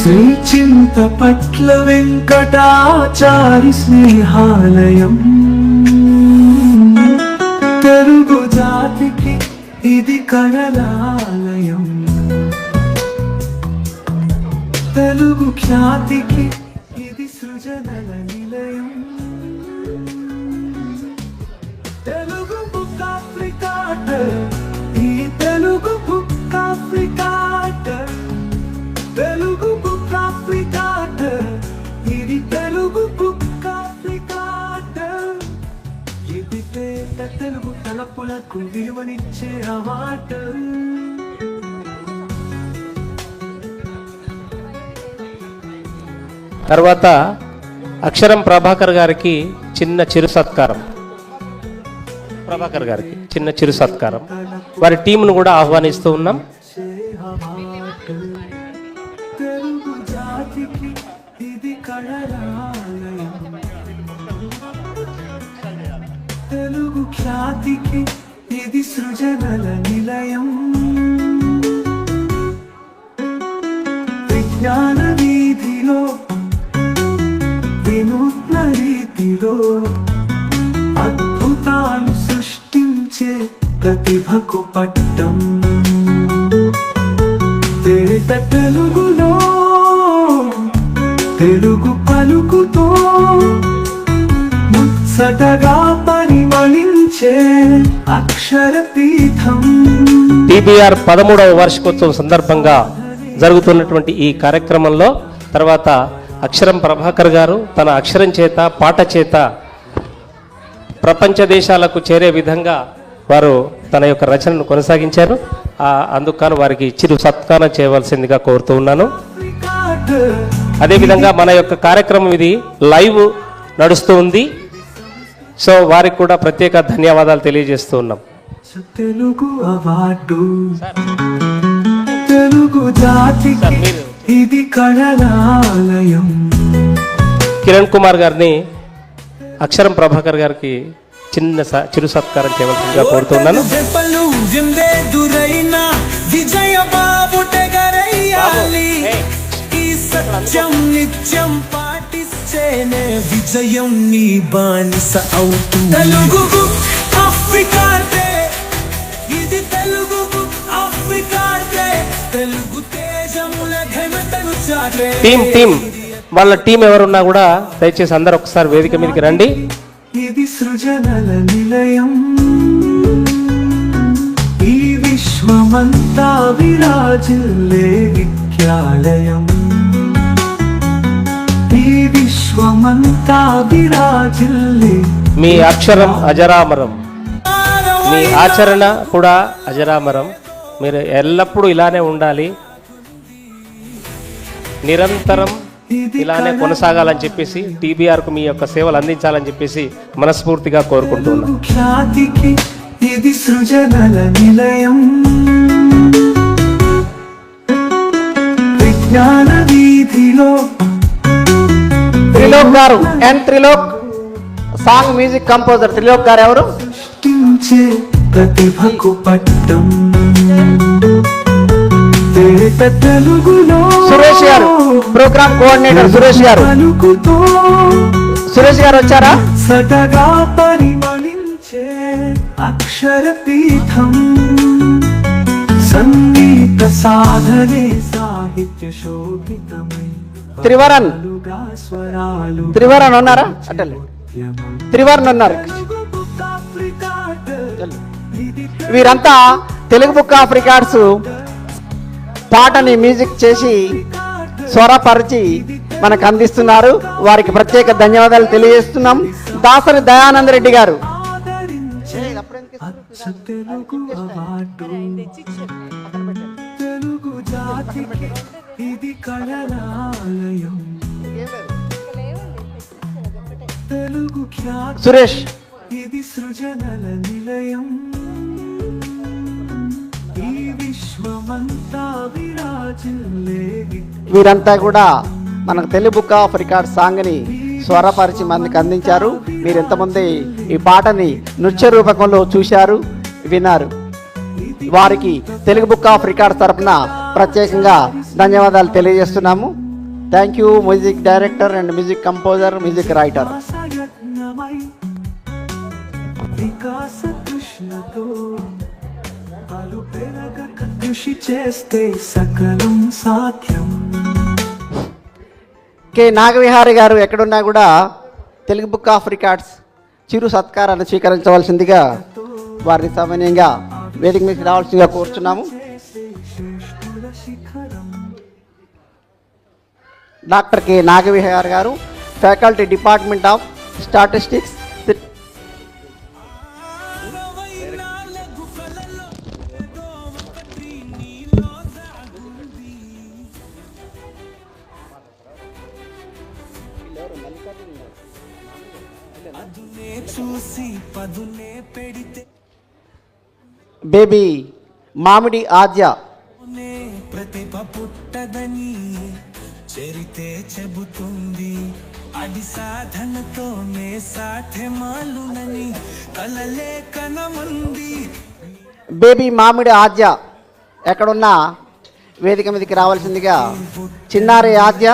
శ్రీ చింతపట్ల వెంకటాచారి స్నేహాలయం. తెలుగు జాతికి ఇది కళలాలయం. తెలుగు ఖ్యాతికి ఇది సృజనల నిలయం. తెలుగు బుక్ ఆఫ్ రికార్డ్, ఈ Telugu book of record. Telugu book of record. Telugu తలపులకు విలువనిచ్చే అవార్డు. తర్వాత అక్షరం ప్రభాకర్ గారికి చిన్న చిరు సత్కారం. ప్రభాకర్ గారికి చిన్న చిరు సత్కారం. వారి టీంను కూడా ఆహ్వానిస్తూ ఉన్నాం. తెలుగు జాతికి ఇది కళరాలయం, తెలుగు ఖ్యాతికి ఇది సృజనల నిలయం. విజ్ఞాన వీధిలో వినూత్న రీతిలో అద్భుతాలు సృష్టించే ప్రతిభకు పట్టం. తేట తెలుగులో తెలుగు పలుకుతో ముచ్చటగా పరిమళించే అక్షర పీఠం. టీబీఆర్ 13వ వార్షికోత్సవం సందర్భంగా జరుగుతున్నటువంటి ఈ కార్యక్రమంలో తర్వాత అక్షరం ప్రభాకర్ గారు తన అక్షరం చేత పాట చేత ప్రపంచ దేశాలకు చేరే విధంగా వారు తన యొక్క రచనను కొనసాగించారు. అందుకు వారికి చిరు సత్కారం చేయవలసిందిగా కోరుతూ ఉన్నాను. అదేవిధంగా మన యొక్క కార్యక్రమం ఇది లైవ్ నడుస్తూ ఉంది. సో వారికి కూడా ప్రత్యేక ధన్యవాదాలు తెలియజేస్తూ ఉన్నాం. తెలుగు అవార్డు తెలుగు జాతికి ఇది కళాలయం. కిరణ్ కుమార్ గారిని అక్షరం ప్రభాకర్ గారికి చిన్న చిరు సత్కారం చేయవలసిందిగా కోరుతున్నాను. విజయ బాబుటెగరయ్యాలి, ఈ సత్యం నిత్యం పాటిస్తేనే విజయం నీ బానిస అవుతుంది. తెలుగు ఆఫ్రికా డే, ఇది తెలుగు ఆఫ్రికా డే, తెలుగు తేజముల ఘనతను చాటే. టీం వాళ్ళ టీం ఎవరున్నా కూడా దయచేసి అందరు ఒకసారి వేదిక మీదకి రండి. ఇది సృజనల నిలయం, ఈ విశ్వమంతా విరాజిల్లే విద్యాలయం, ఈ విశ్వమంతా విరాజిల్లే. మీ అక్షరం అజరామరం, మీ ఆచరణ కూడా అజరామరం. మీరు ఎల్లప్పుడూ ఇలానే ఉండాలి, నిరంతరం ఇలానే కొనసాగాలని చెప్పేసి టీబీఆర్కు మీ యొక్క సేవలు అందించాలని చెప్పేసి మనస్ఫూర్తిగా కోరుకుంటున్నాను. ఖ్యాతికి ఇది సృజనల నిలయం, విజ్ఞాన వీధిలో త్రిలోక్ గారు Trilok song music composer Trilok గారు ఎవరు? సృష్టించే ప్రతిభకు పట్టం. తెలుగులో సురేష్ గారు ప్రోగ్రామ్ కోఆర్డినేటర్ సురేష్ గారు. సురేష్ గారు వచ్చారా? సటగా పరిమళించే అక్షర పీఠం, సంగీత సాధనే సాహిత్య శోభితమై. త్రివరన్ స్వరాలు త్రివరన్ ఉన్నారా? అటల్ త్రివరన్ ఉన్నారు. వీరంతా తెలుగు బుక్ ఆఫ్ రికార్డ్స్ పాటని మ్యూజిక్ చేసి స్వరపరిచి మనకు అందిస్తున్నారు. వారికి ప్రత్యేక ధన్యవాదాలు తెలియజేస్తున్నాం. దాసరి దయానంద రెడ్డి గారు తెలుగు అవార్డు తెలుగు జాతికి ఇది కళాలయం, తెలుగు ఖ్యాతి సురేష్ ఇది సృజనల నిలయం, ఈ విశ్వమంతా విరాజిల్లే. వీరంతా కూడా మనకు తెలుగు బుక్ ఆఫ్ రికార్డ్ సాంగ్ని స్వరపరిచి మందికి అందించారు. మీరు ఎంతమంది ఈ పాటని నృత్య రూపకంలో చూశారు, విన్నారు. వారికి తెలుగు బుక్ ఆఫ్ రికార్డ్ తరఫున ప్రత్యేకంగా ధన్యవాదాలు తెలియజేస్తున్నాము. Thank you music director and music composer, music writer. వికాస కృష్ణతో పలు పెరగక కృషి చేస్తే సకలం సాధ్యం. కె నాగవిహారి గారు ఎక్కడున్నా కూడా తెలుగు బుక్ ఆఫ్ రికార్డ్స్ చిరు సత్కారాన్ని స్వీకరించవలసిందిగా వారిని సమన్వయంగా వేదిక మీద రావాల్సిందిగా కోరుచున్నాము. డాక్టర్ కె నాగవిహారి గారు, ఫ్యాకల్టీ డిపార్ట్మెంట్ ఆఫ్ స్టాటిస్టిక్స్, నాలుగు కలలో ఏదో ఒకటి నీలో దాగుంది. అదునే చూసి పదునే పెడితే బేబీ మామిడి ఆద్య. ప్రతిభ పుట్టదని చరితే చెబుతుంది. అది సాధనతోనే సాధ్యమాలునని కలలే కనమంది. బేబీ మామిడి ఆద్య ఎక్కడున్నా వేదిక మీదకి రావాల్సిందిగా చిన్నారి ఆద్య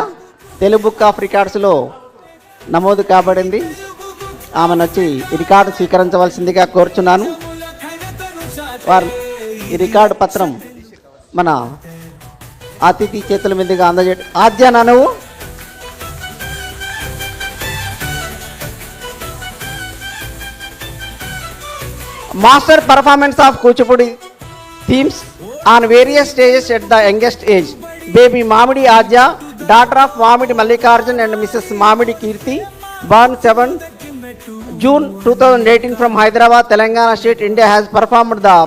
తెలుగు బుక్ ఆఫ్ రికార్డ్స్లో నమోదు కాబడింది. ఆమెను వచ్చి ఈ రికార్డు స్వీకరించవలసిందిగా కోరుచున్నాను. వారు ఈ రికార్డు పత్రం మన అతిథి చేతుల మీదుగా అందజే. ఆద్య నువ్వు master performance of Kuchipudi themes on various stages at the youngest age. Baby మామిడి ఆద్య, డాటర్ ఆఫ్ మామిడి మల్లికార్జున్ అండ్ మిసెస్ మామిడి కీర్తి, born 7 June 2018 from Hyderabad, Telangana State, India, has performed the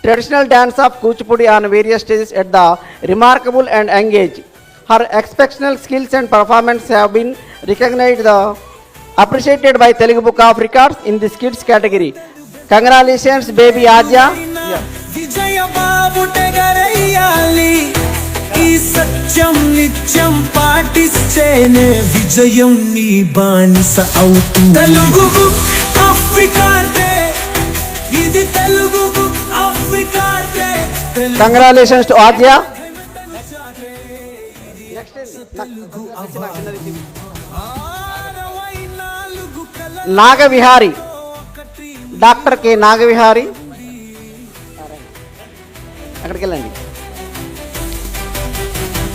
traditional dance of Kuchipudi on various stages at the remarkable and young age. Her exceptional skills and performance have been recognized, appreciated by Telugu Book of Records in the kids category. Congratulations, baby Adya. విజయ బాబుటెగరయ్యాలి. ఈ సత్యం నిత్యం పాటిస్తేనే విజయం నీ బానిస అవుతుంది. Telugu book of records, ఇది Telugu book of records. Congratulations to Adya. Nagavihari, doctor K Nagavihari, అక్కడికి వెళ్ళండి.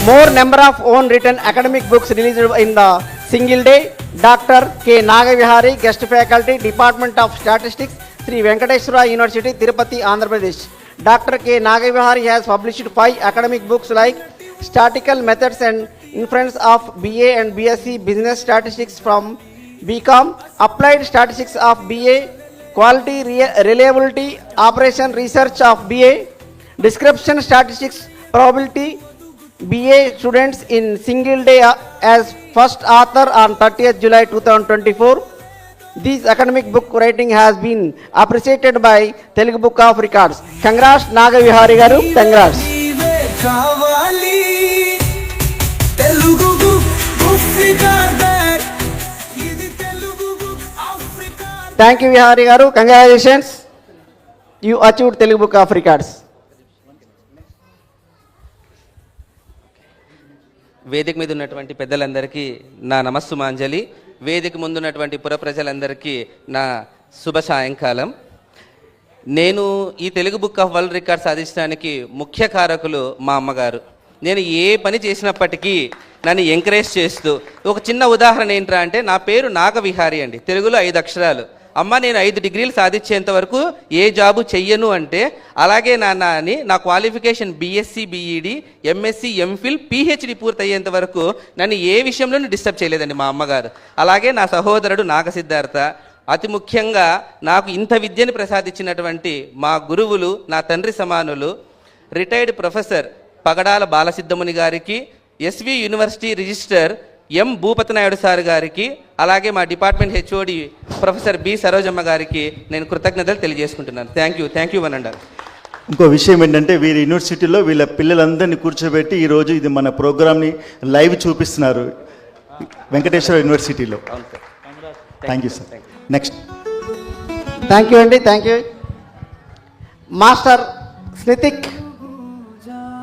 More number of own written academic books released in the single day. Dr. K. Nagavihari, guest faculty, Department of Statistics, Sri Venkateswara University, Tirupati, Andhra Pradesh. Dr. K. Nagavihari has published 5 academic books like Statistical Methods and Inference of BA and BSc Business Statistics from BCom, Applied Statistics of BA, Quality Reliability Operation Research of BA, Description Statistics Probability BA students in single day as first author on 30th July 2024. This academic book writing has been appreciated by Telugu Book of Records. Congrats Nagavihari garu, congrats. నీవే కావాలి Telugu book of records, ఇది Telugu book of records. Thank you Vihari garu, congratulations. You achieved Telugu Book of Records. వేదిక మీద ఉన్నటువంటి పెద్దలందరికీ నా నమస్సుమాంజలి. వేదిక ముందున్నటువంటి పుర ప్రజలందరికీ నా శుభ సాయంకాలం. నేను ఈ Telugu book of world record సాధించడానికి ముఖ్య కారకులు మా అమ్మగారు. నేను ఏ పని చేసినప్పటికీ నన్ను ఎంకరేజ్ చేస్తూ, ఒక చిన్న ఉదాహరణ ఏంట్రా అంటే, నా పేరు నాగవిహారి అండి, తెలుగులో 5 అక్షరాలు. అమ్మ నేను 5 డిగ్రీలు సాధించేంత వరకు ఏ జాబు చెయ్యను అంటే, అలాగే నాన్న అని నా qualification BSc BEd MSc MPhil PhD పూర్తయ్యేంత వరకు నన్ను ఏ విషయంలోనూ డిస్టర్బ్ చేయలేదండి మా అమ్మగారు. అలాగే నా సహోదరుడు నాగ సిద్ధార్థ, అతి ముఖ్యంగా నాకు ఇంత విద్యను ప్రసాదించినటువంటి మా గురువులు, నా తండ్రి సమానులు, రిటైర్డ్ ప్రొఫెసర్ పగడాల బాలసిద్ధముని గారికి, SV university register M Bhupathi Naidu sir గారికి, అలాగే మా department HOD professor B Sarojamma గారికి నేను కృతజ్ఞతలు తెలియజేసుకుంటున్నాను. థ్యాంక్ యూ వనండారు. ఇంకో విషయం ఏంటంటే, వీరి యూనివర్సిటీలో వీళ్ళ పిల్లలందరినీ కూర్చోబెట్టి ఈరోజు ఇది మన ప్రోగ్రామ్ని లైవ్ చూపిస్తున్నారు వెంకటేశ్వర యూనివర్సిటీలో. Thank you sir. Next. Thank you అండి, థ్యాంక్ యూ. మాస్టర్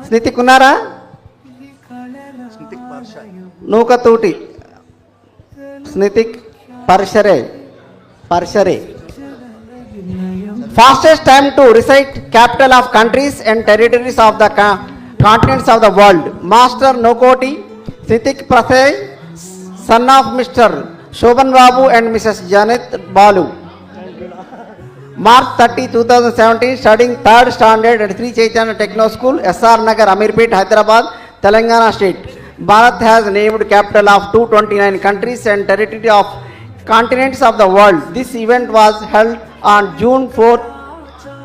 స్నితిక్ ఉన్నారా? నూకతూటి Snithik పరిసరే. Fastest time to recite capital of countries and territories of the continents of the world. Master Nokoti Snitik Prasay, son of Mr. Shobhan Babu and Mrs. Janet Balu. March 30, 2017, studying 3rd standard at Sri Chaitanya Techno School, SR Nagar, Amirpet, Hyderabad, Telangana State. Bharat has named capital of 229 countries and territory of continents of the world. This event was held on June 4,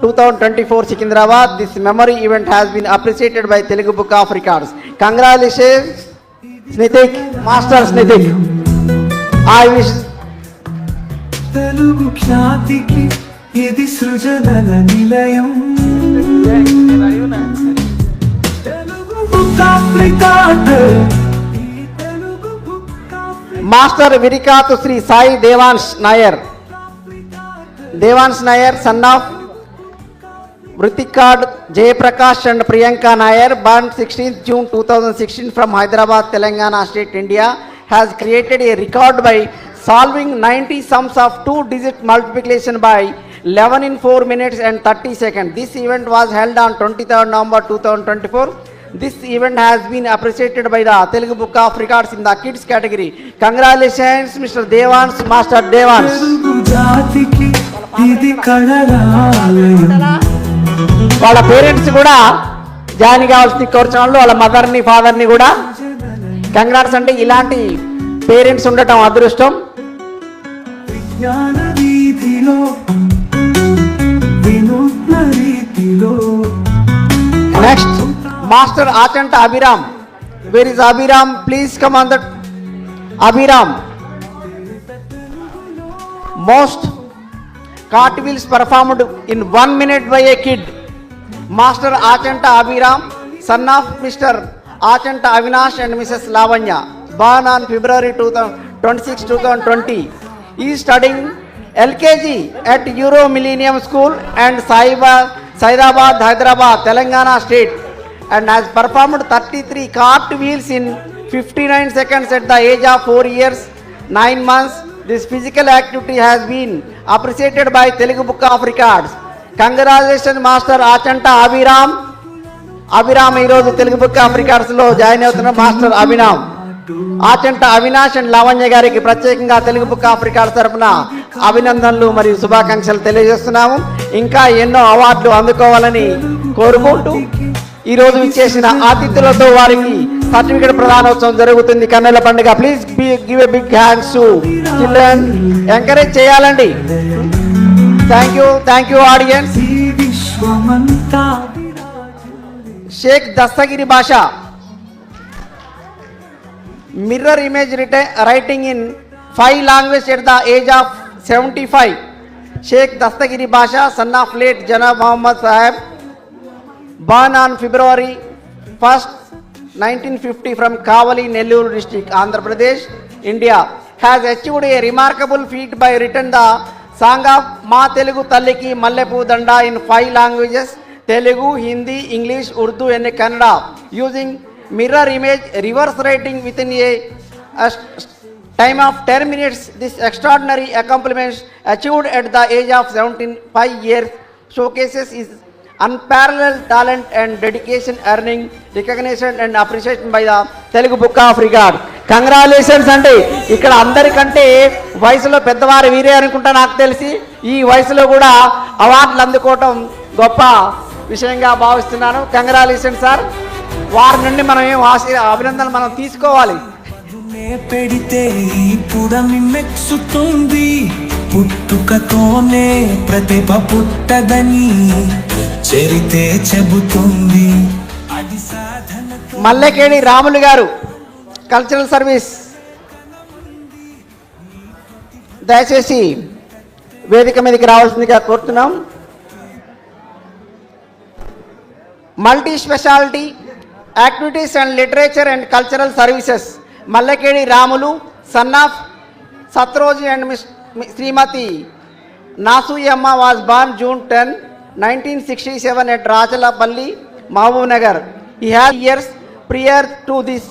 2024 Secunderabad. This memory event has been appreciated by Telugu Book of Records. Congratulations, Snithik, Master Snithik. I wish Telugu ఖ్యాతికి ఇది సృజనల నిలయం Telugu book of record ఈ Telugu book of Master Virikatu Sri Sai Devans Nair. Devans Nair, son of Vritikad Jayaprakash and Priyanka Nair, born 16th June 2016 from Hyderabad, Telangana State, India, has created a record by solving 90 sums of 2-digit multiplication by 11 in 4 minutes and 30 seconds. This event was held on 23rd November 2024. This event has been appreciated by the Telugu Book of Records in the kids category. Congratulations, Mr. Devans, Master Devans. Telugu జాతికి ఇది కళలాలయం వాళ్ళ parents కూడా join కావాల్సింది కోరుచున్నాను, వాళ్ళ మదర్ని ఫాదర్ని కూడా. కంగ్రాట్స్ అంటే ఇలాంటి పేరెంట్స్ ఉండటం అదృష్టం. విజ్ఞాన వీధిలో వినూత్న రీతిలో next master Achanta Abhiram. Where is Abhiram? Please come on that. Abhiram, most cartwheels performed in 1 minute by a kid. Master Achanta Abhiram, son of Mr. Achanta Avinash and Mrs. Lavanya, born on February 26, 2020. He is studying LKG at Euro Millennium School and Saidabad, Hyderabad, Telangana State, and has performed 33 cartwheels in 59 seconds at the age of 4 years, 9 months. This physical activity has been appreciated by Telugu Book of Records. Congratulations, Master Achanta Abhiram. Abhiram ఈరోజు Telugu book of records లో join అవుతున్న master Abhiram. Achanta Avinash and Lavanya గారికి ప్రత్యేకంగా Telugu book of records తరపున అభినందనలు మరియు శుభాకాంక్షలు తెలియజేస్తున్నాము. ఇంకా ఎన్నో అవార్డులు అందుకోవాలని కోరుకుంటూ ఈరోజు ఇచ్చేసిన అతిథులతో వారికి సర్టిఫికేట్ ప్రదానోత్సవం జరుగుతుంది. కన్నెల పండుగ. Please give a big hands to children. Encourage చేయాలండి. Thank you audience. ఈ విశ్వమంతా Shaik Dastagiri Bhasha. Mirror image writing in 5 languages at the age of 75. Shaik Dastagiri Bhasha, son of late Jana Muhammad Sahab, born on February 1st, 1950 from Kavali, Nellore district, Andhra Pradesh, India, has achieved a remarkable feat by written the song of Ma Telugu Talliki Mallepu Danda in 5 languages, Telugu, Hindi, English, Urdu and Kannada, using mirror image reverse writing within a time of 10 minutes. This extraordinary accomplishment achieved at the age of 75 years showcases his unparalleled talent and dedication, earning recognition and appreciation by the Telugu Book of Records. Congratulations అండి. ఇక్కడ అందరికంటే వయసులో పెద్దవారు వీరే అనుకుంటా నాకు తెలిసి. ఈ వయసులో కూడా అవార్డులు అందుకోవటం గొప్ప విషయంగా భావిస్తున్నాను. Congratulations sir. వారి నుండి మనం అభినందనలు మనం తీసుకోవాలి. పెడితే పుడమి మెచ్చుతుంది, పుట్టుకతోనే ప్రతిభ పుట్టదని చరితే చెబుతుంది. అది సాధన మల్లెకేడి రాములు గారు, కల్చరల్ సర్వీస్. దయచేసి వేదిక మీదకి రావాల్సిందిగా కోరుతున్నాం. Multi speciality activities and literature and cultural services. Mallekedi Ramulu, son of Satroji and Shrimati Nasuyamma, was born June 10, 1967 at Rachalapalli, Mahbub Nagar. He had years prior to this.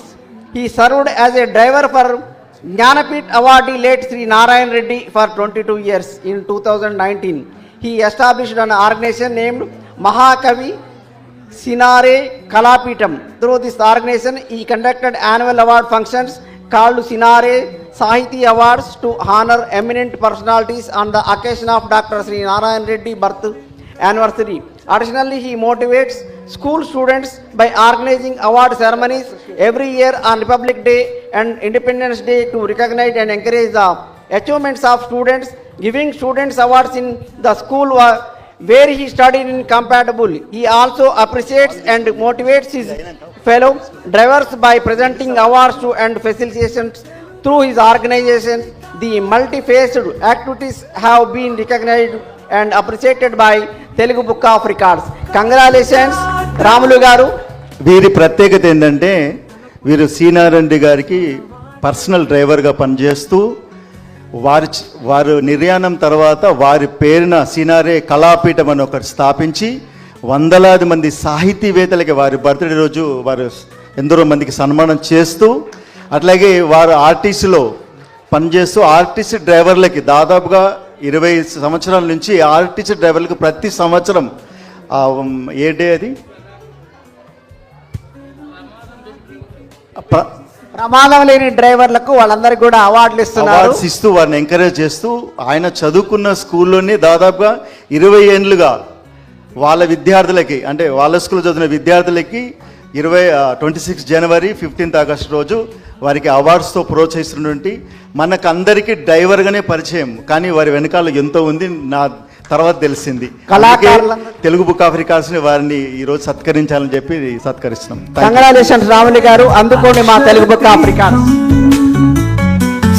He served as a driver for Jnanapith awardee late Sri Narayan Reddy for 22 years. In 2019, he established an organization named Mahakavi Sinare Kalapitam. Through this organization, he conducted annual award functions called Sinare Sahiti Awards to honor eminent personalities on the occasion of Dr. Sri Narayan Reddy birth anniversary. Additionally, he motivates school students by organizing award ceremonies every year on Republic Day and Independence Day to recognize and encourage the achievements of students. Giving students awards in the school where he studied incompatible. He also appreciates and motivates his fellow drivers by presenting awards to and facilitations through his organization. The multi-faced activities have been recognized and appreciated by Telugu Book of Records. Congratulations, Ramulu Garu. వీరి ప్రత్యేకత ఏంటంటే వీరు సీనారెడ్డి గారికి personal డ్రైవర్గా పనిచేస్తూ వారు నిర్యాణం తర్వాత వారి పేరున సీనారే కళాపీఠం అని ఒకటి స్థాపించి వందలాది మంది సాహితీవేత్తలకి వారి బర్త్డే రోజు వారు ఎందరో మందికి సన్మానం చేస్తూ, అట్లాగే వారు ఆర్టీసీలో పనిచేస్తూ ఆర్టీసీ డ్రైవర్లకి దాదాపుగా 20 సంవత్సరాల నుంచి ఆర్టీసీ డ్రైవర్లకు ప్రతి సంవత్సరం ఏ డే అది ప్రమాదం లేని డ్రైవర్లకు వాళ్ళందరికీ కూడా అవార్డులు ఇస్తున్నారు. అవార్డ్స్ ఇస్తూ వారిని ఎంకరేజ్ చేస్తూ ఆయన చదువుకున్న స్కూల్లోనే దాదాపుగా 20 ఏళ్ళుగా వాళ్ళ విద్యార్థులకి, అంటే వాళ్ళ స్కూల్లో చదివిన విద్యార్థులకి 26 జనవరి 15 ఆగస్టు రోజు వారికి అవార్డ్స్తో ప్రోత్సహిస్తున్నటువంటి మనకు అందరికీ డ్రైవర్గానే పరిచయం, కానీ వారి వెనకాల ఎంతో ఉంది నా తర్వాత తెలిసింది. తెలుగు బుక్ ఆఫ్ రికార్డ్స్ని వారిని ఈరోజు సత్కరించాలని చెప్పి సత్కరిస్తున్నాం. కంగ్రాచులేషన్స్ రాములు గారు, అందుకోండి మా తెలుగు బుక్ ఆఫ్ రికార్డ్స్.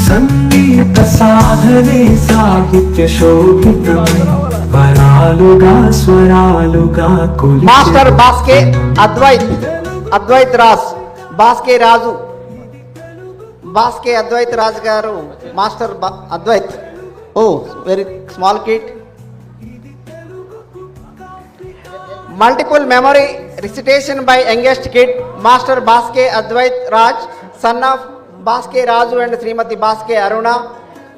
సంగీత సాధనే సాహిత్య శోభితమై వరాలుగా స్వరాలుగా కొలిచే మాస్టర్ బాస్కే అద్వైత్ రాజ్ బాస్కే రాజు బాస్కే అద్వైత్ రాజు గారు, master Advait. Oh very small kid. Multiple memory recitation by youngest kid, Master Baske Advait Raj, son of Baske Raju and Srimati Baske Aruna,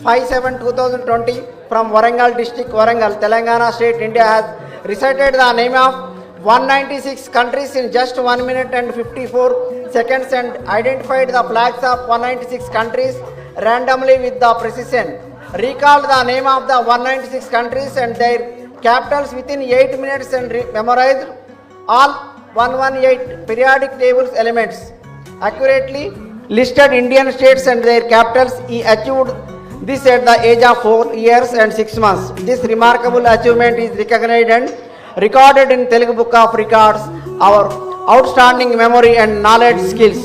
5/7/2020 from Warangal district, Warangal, Telangana state, India, has recited the name of 196 countries in just 1 minute and 54 seconds and identified the flags of 196 countries randomly with the precision. Recalled the name of the 196 countries and their capitals within 8 minutes and memorized all 118 periodic tables elements. Accurately listed Indian states and their capitals. He achieved this at the age of 4 years and 6 months. This remarkable achievement is recognized and recorded in Telugu Book of Records, our outstanding memory and knowledge skills.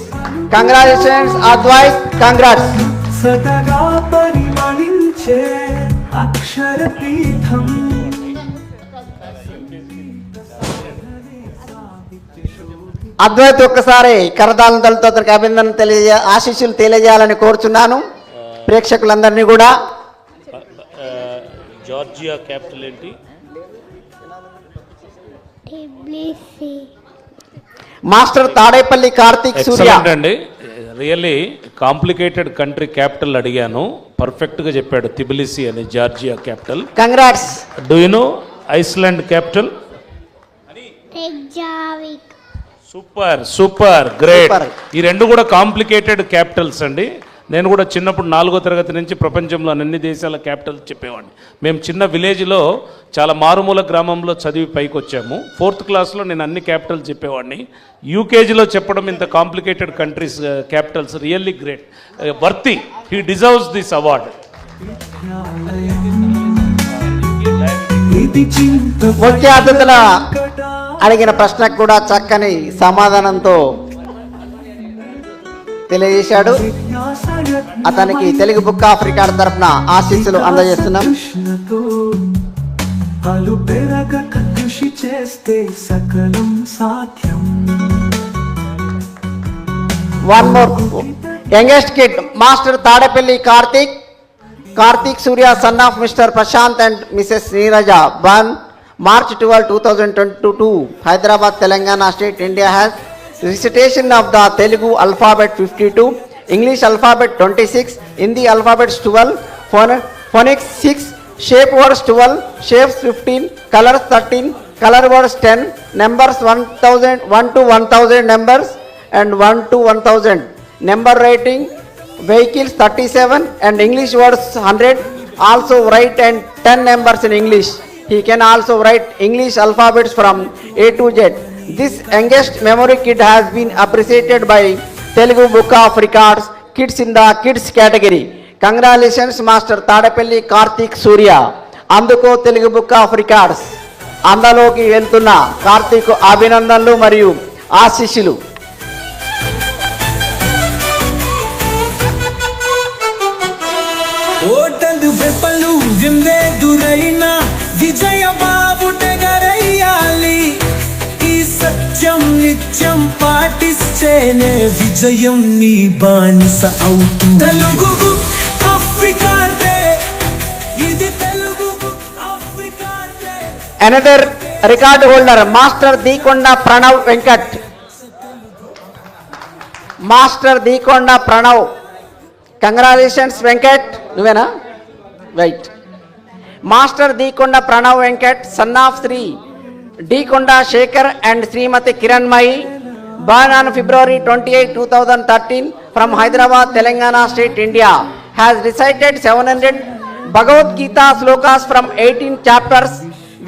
Congratulations, Advait, congrats. సదగా పరిమళించే అక్షర పీఠం అద్వైత్ ఒక్కసారి కరతాళంతో అతనికి అభినందన ఆశీస్సులు తెలియజేయాలని కోరుచున్నాను ప్రేక్షకులందరినీ కూడా. Georgia capital ఏంటి? Master Tadepalli Karthik సూర్య అండి. Really complicated country capital అడిగాను, పర్ఫెక్ట్ గా చెప్పాడు. తిబిలిసి అని Georgia capital. Congrats. Do you know Iceland capital? Super super great. ఈ రెండు కూడా కాంప్లికేటెడ్ క్యాపిటల్స్ అండి. నేను కూడా చిన్నప్పుడు 4వ తరగతి నుంచి ప్రపంచంలో అన్ని దేశాల క్యాపిటల్స్ చెప్పేవాడిని. మేము చిన్న విలేజ్లో చాలా మారుమూల గ్రామంలో చదివి పైకి వచ్చాము. 4th క్లాస్లో నేను అన్ని క్యాపిటల్స్ చెప్పేవాడిని. యూకేజీలో చెప్పడం ఇంత complicated countries capitals really great. Worthy, he deserves this award. ముఖ్య అతిథుల అడిగిన ప్రశ్నకు కూడా చక్కని సమాధానంతో తెలియజేశాడు. అతనికి తెలుగు బుక్ ఆఫ్ రికార్డ్ తరఫున ఆశీస్సులు అందజేస్తున్నాం. అలు పెరగక కృషి చేస్తే సకలం సాధ్యం. One more youngest kid, master Tadepalli Karthik Surya, son of Mr Prashanth and Mrs Neeraja, born March 12, 2022, Hyderabad, Telangana state, India, has recitation of the Telugu alphabet 52, English alphabet 26, Hindi alphabets 12, phonics 6, shape words 12, shapes 15, colors 13, color words 10, numbers 1 to 1000 numbers and 1 to 1000, number writing vehicles 37 and English words 100. Also write and 10 numbers in English. He can also write English alphabets from A to Z. This youngest memory kid has been appreciated by Telugu Book of Records Kids in the Kids category. Congratulations, Master Tadapelli Karthik Surya. Anduko Telugu Book of Records. అందులోకి వెళ్తున్న కార్తీక్ అభినందనలు మరియు ఆశీస్సులు. ఓటలు వెప్పలు విందేదురైన విజయ బాబుటెగరయ్యాలి. ఈ సత్యం నిత్యం పాటిస్తేనే విజయం నీ బానిస అవుతుంది. తెలుగు ఆఫ్రికా డే, ఇది Telugu Africa day. Another record holder master Deekonda Pranav Venkat. Master Deekonda Pranav, congratulations Venkat. నువ్వేనా? Right. Master Deekonda Pranav Venkat, son of Shri Deekonda Shekar and Shrimati Kiranmayi, born on February 28, 2013 from Hyderabad, Telangana State, India, has recited 700 Bhagavad Gita slokas from 18 chapters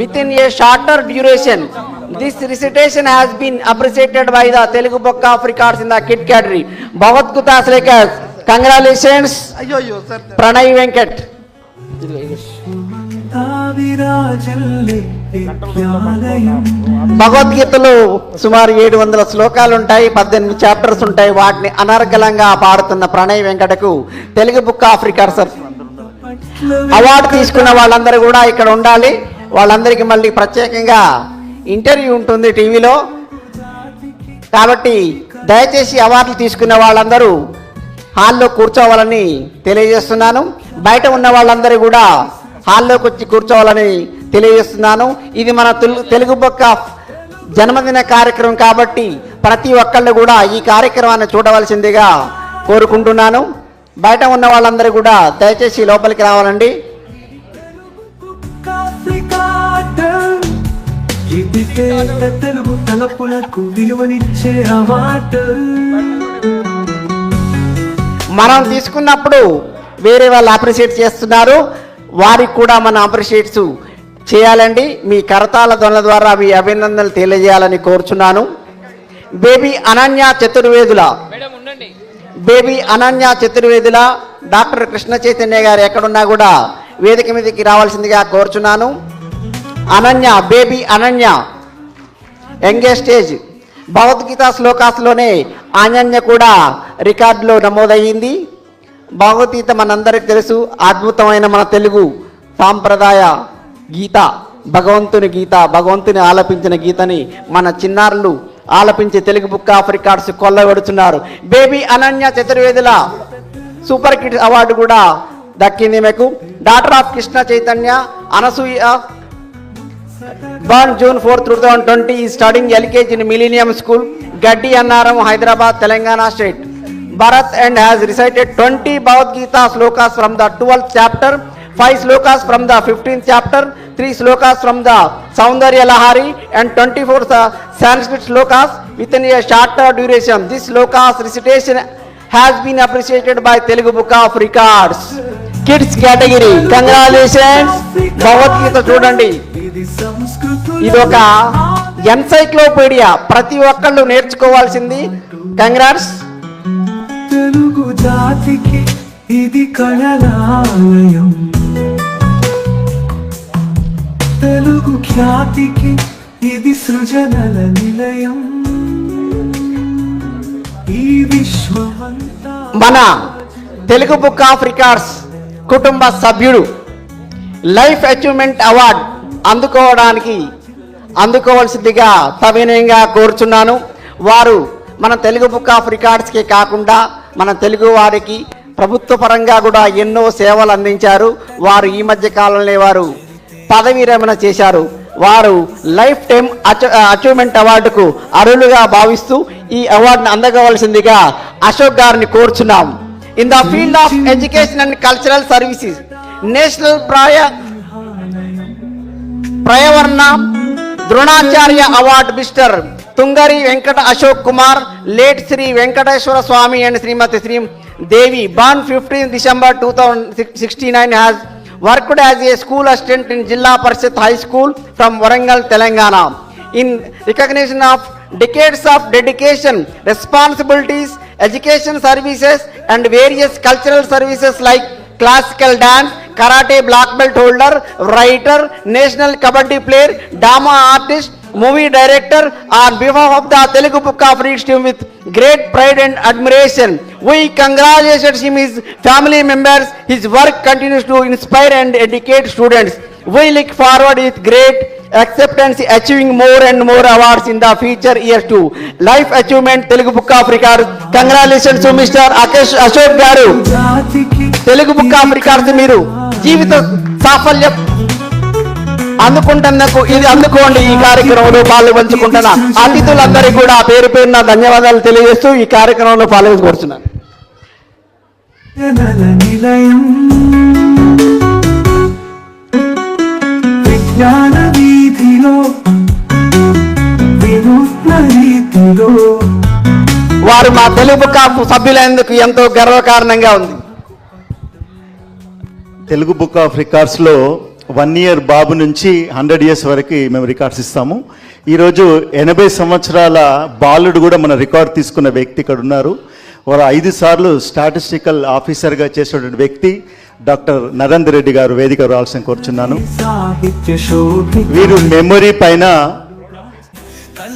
within a shorter duration. This recitation has been appreciated by the Telugu Book of Records in the kid category. Bhagavad Gita slokas. Congratulations, Pranay Venkat. భగవద్గీతలో సుమారు 700 శ్లోకాలు ఉంటాయి, 18 chapters ఉంటాయి. వాటిని అనర్గళంగా పాడుతున్న ప్రణయ్ వెంకటకు Telugu book of records award తీసుకున్న వాళ్ళందరూ కూడా ఇక్కడ ఉండాలి. వాళ్ళందరికీ మళ్ళీ ప్రత్యేకంగా ఇంటర్వ్యూ ఉంటుంది టీవీలో. కాబట్టి దయచేసి అవార్డులు తీసుకున్న వాళ్ళందరూ హాల్లో కూర్చోవాలని తెలియజేస్తున్నాను. బయట ఉన్న వాళ్ళందరూ కూడా హాల్లోకి వచ్చి కూర్చోవాలని తెలియజేస్తున్నాను. ఇది మన తెలుగు బుక్ ఆఫ్ జన్మదిన కార్యక్రమం కాబట్టి ప్రతి ఒక్కళ్ళు కూడా ఈ కార్యక్రమాన్ని చూడవలసిందిగా కోరుకుంటున్నాను. బయట ఉన్న వాళ్ళందరూ కూడా దయచేసి లోపలికి రావాలండి. తెలుగు తలపులకు విలువనిచ్చే అవార్డు. మనం తీసుకున్నప్పుడు వేరే వాళ్ళు అప్రిషియేట్ చేస్తున్నారు, వారికి కూడా మనం అప్రిషియేట్స్ చేయాలండి. మీ కరతాళ ధ్వనుల ద్వారా మీ అభినందనలు తెలియజేయాలని కోరుచున్నాను. Baby Ananya Chaturvedula, baby Ananya Chaturvedula, doctor Krishna Chaitanya గారు ఎక్కడున్నా కూడా వేదిక మీదకి రావాల్సిందిగా కోరుచున్నాను. Ananya, baby Ananya, youngest stage. Bhagavad Gita శ్లోకాస్లోనే అనన్య కూడా రికార్డులో నమోదయ్యింది. భగవద్గీత మనందరికి తెలుసు, అద్భుతమైన మన తెలుగు సాంప్రదాయ గీత, భగవంతుని గీత, భగవంతుని ఆలపించిన గీతని మన చిన్నారులు ఆలపించే తెలుగు బుక్ ఆఫ్ రికార్డ్స్ కొల్లగొడుతున్నారు. Baby Ananya Chaturvedula super kids award కూడా దక్కింది మీకు. Doctor of Krishna Chaitanya Anasuya, born June 4, 2020, is studying LKG in Millennium School, Gaddi Annaram, Hyderabad, Telangana State, Bharat, and has recited 20 Bhagavad Gita slokas from the 12th chapter, 5 slokas from the 15th chapter, 3 slokas from the Saundarya Lahari, and 24 Sanskrit slokas within a shorter duration. This slokas recitation has been appreciated by Telugu Book of Records. Kids category, congratulations. Bhagavad Gita చూడండి, ఇది ఒక encyclopaedia, ప్రతి ఒక్కళ్ళు నేర్చుకోవాల్సింది. Congrats. Telugu జాతికి ఇది కళలాలయం, తెలుగు ఖ్యాతికి ఇది సృజనల నిలయం. ఈ విశ్వమంతా మన తెలుగు బుక్ ఆఫ్ రికార్డ్స్ కుటుంబ సభ్యుడు లైఫ్ అచీవ్మెంట్ అవార్డ్ అందుకోవాల్సిందిగా సవినయంగా కోరుచున్నాను. వారు మన తెలుగు బుక్ ఆఫ్ రికార్డ్స్కే కాకుండా మన తెలుగు వారికి ప్రభుత్వ పరంగా కూడా ఎన్నో సేవలు అందించారు. వారు ఈ మధ్య కాలంలో వారు పదవీ విరమణ చేశారు. వారు లైఫ్ టైం అచీవ్మెంట్ అవార్డుకు అర్హులుగా భావిస్తూ ఈ అవార్డును అందగవలసిందిగా అశోక్ గారిని కోరుచున్నాం. In the field of education and cultural services, national ప్రయవర్ణ Dronacharya award mister Tungari Venkata Ashok Kumar, late Shri Venkateswara Swamy and Shrimati Shri Devi, born 15 December 2069, has worked as a school assistant in Jilla Parishad High School from Warangal, Telangana. In recognition of decades of dedication, responsibilities, education services and various cultural services like classical dance, karate black belt holder, writer, national kabaddi player, drama artist, movie director. On behalf of the Telugu Book of Reads team, with great pride and admiration, we congratulate him, his family members. His work continues to inspire and educate students. We look forward with great acceptance, achieving more and more awards in the future years too. Life achievement Telugu Book of Records. Congratulations to Mr. Ashok garu. Telugu Book of Records మీరు జీవిత సాఫల్యం అందుకుంటున్నందుకు ఇది అందుకోండి. ఈ కార్యక్రమంలో పాల్గొంచుకుంటున్న అతిథులందరికీ కూడా పేరు పేరున ధన్యవాదాలు తెలియజేస్తూ ఈ కార్యక్రమంలో పాల్గొనవచ్చున్నాను. నిలయం విజ్ఞాన వీధిలో వినూత్న రీతిలో వారు మా తెలుగు కాపు సభ్యులందుకు ఎంతో గర్వకారణంగా ఉంది. తెలుగు బుక్ ఆఫ్ రికార్డ్స్లో 1 year బాబు నుంచి 100 years వరకు మేము రికార్డ్స్ ఇస్తాము. ఈరోజు 80 సంవత్సరాల బాలుడు కూడా మన రికార్డ్ తీసుకున్న వ్యక్తి ఇక్కడ ఉన్నారు. వారు 5 సార్లు స్టాటిస్టికల్ ఆఫీసర్గా చేసినటువంటి వ్యక్తి డాక్టర్ నరేందర్ రెడ్డి గారు వేదిక రావాల్సిన కోరుచున్నాను. సాహిత్య శోభి వీరు మెమొరీ పైన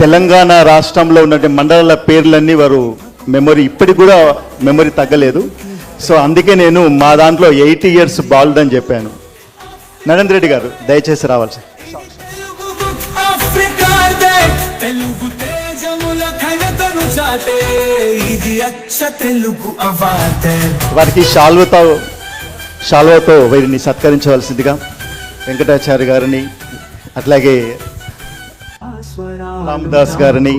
తెలంగాణ రాష్ట్రంలో ఉన్నటువంటి మండలాల పేర్లన్నీ వారు మెమొరీ ఇప్పటికి కూడా మెమొరీ తగ్గలేదు. సో అందుకే నేను మా దాంట్లో 80 years బాలుడు అని చెప్పాను. నరేందర్ రెడ్డి గారు దయచేసి రావాలి sir. Telugu book of record Telugu తేజముల ఘనతను చాటే ఇది అచ్చ తెలుగు అవార్డ్. వారికి షాల్వతో వీరిని సత్కరించవలసిందిగా వెంకటాచార్య గారిని, అట్లాగే రామదాస్ గారిని,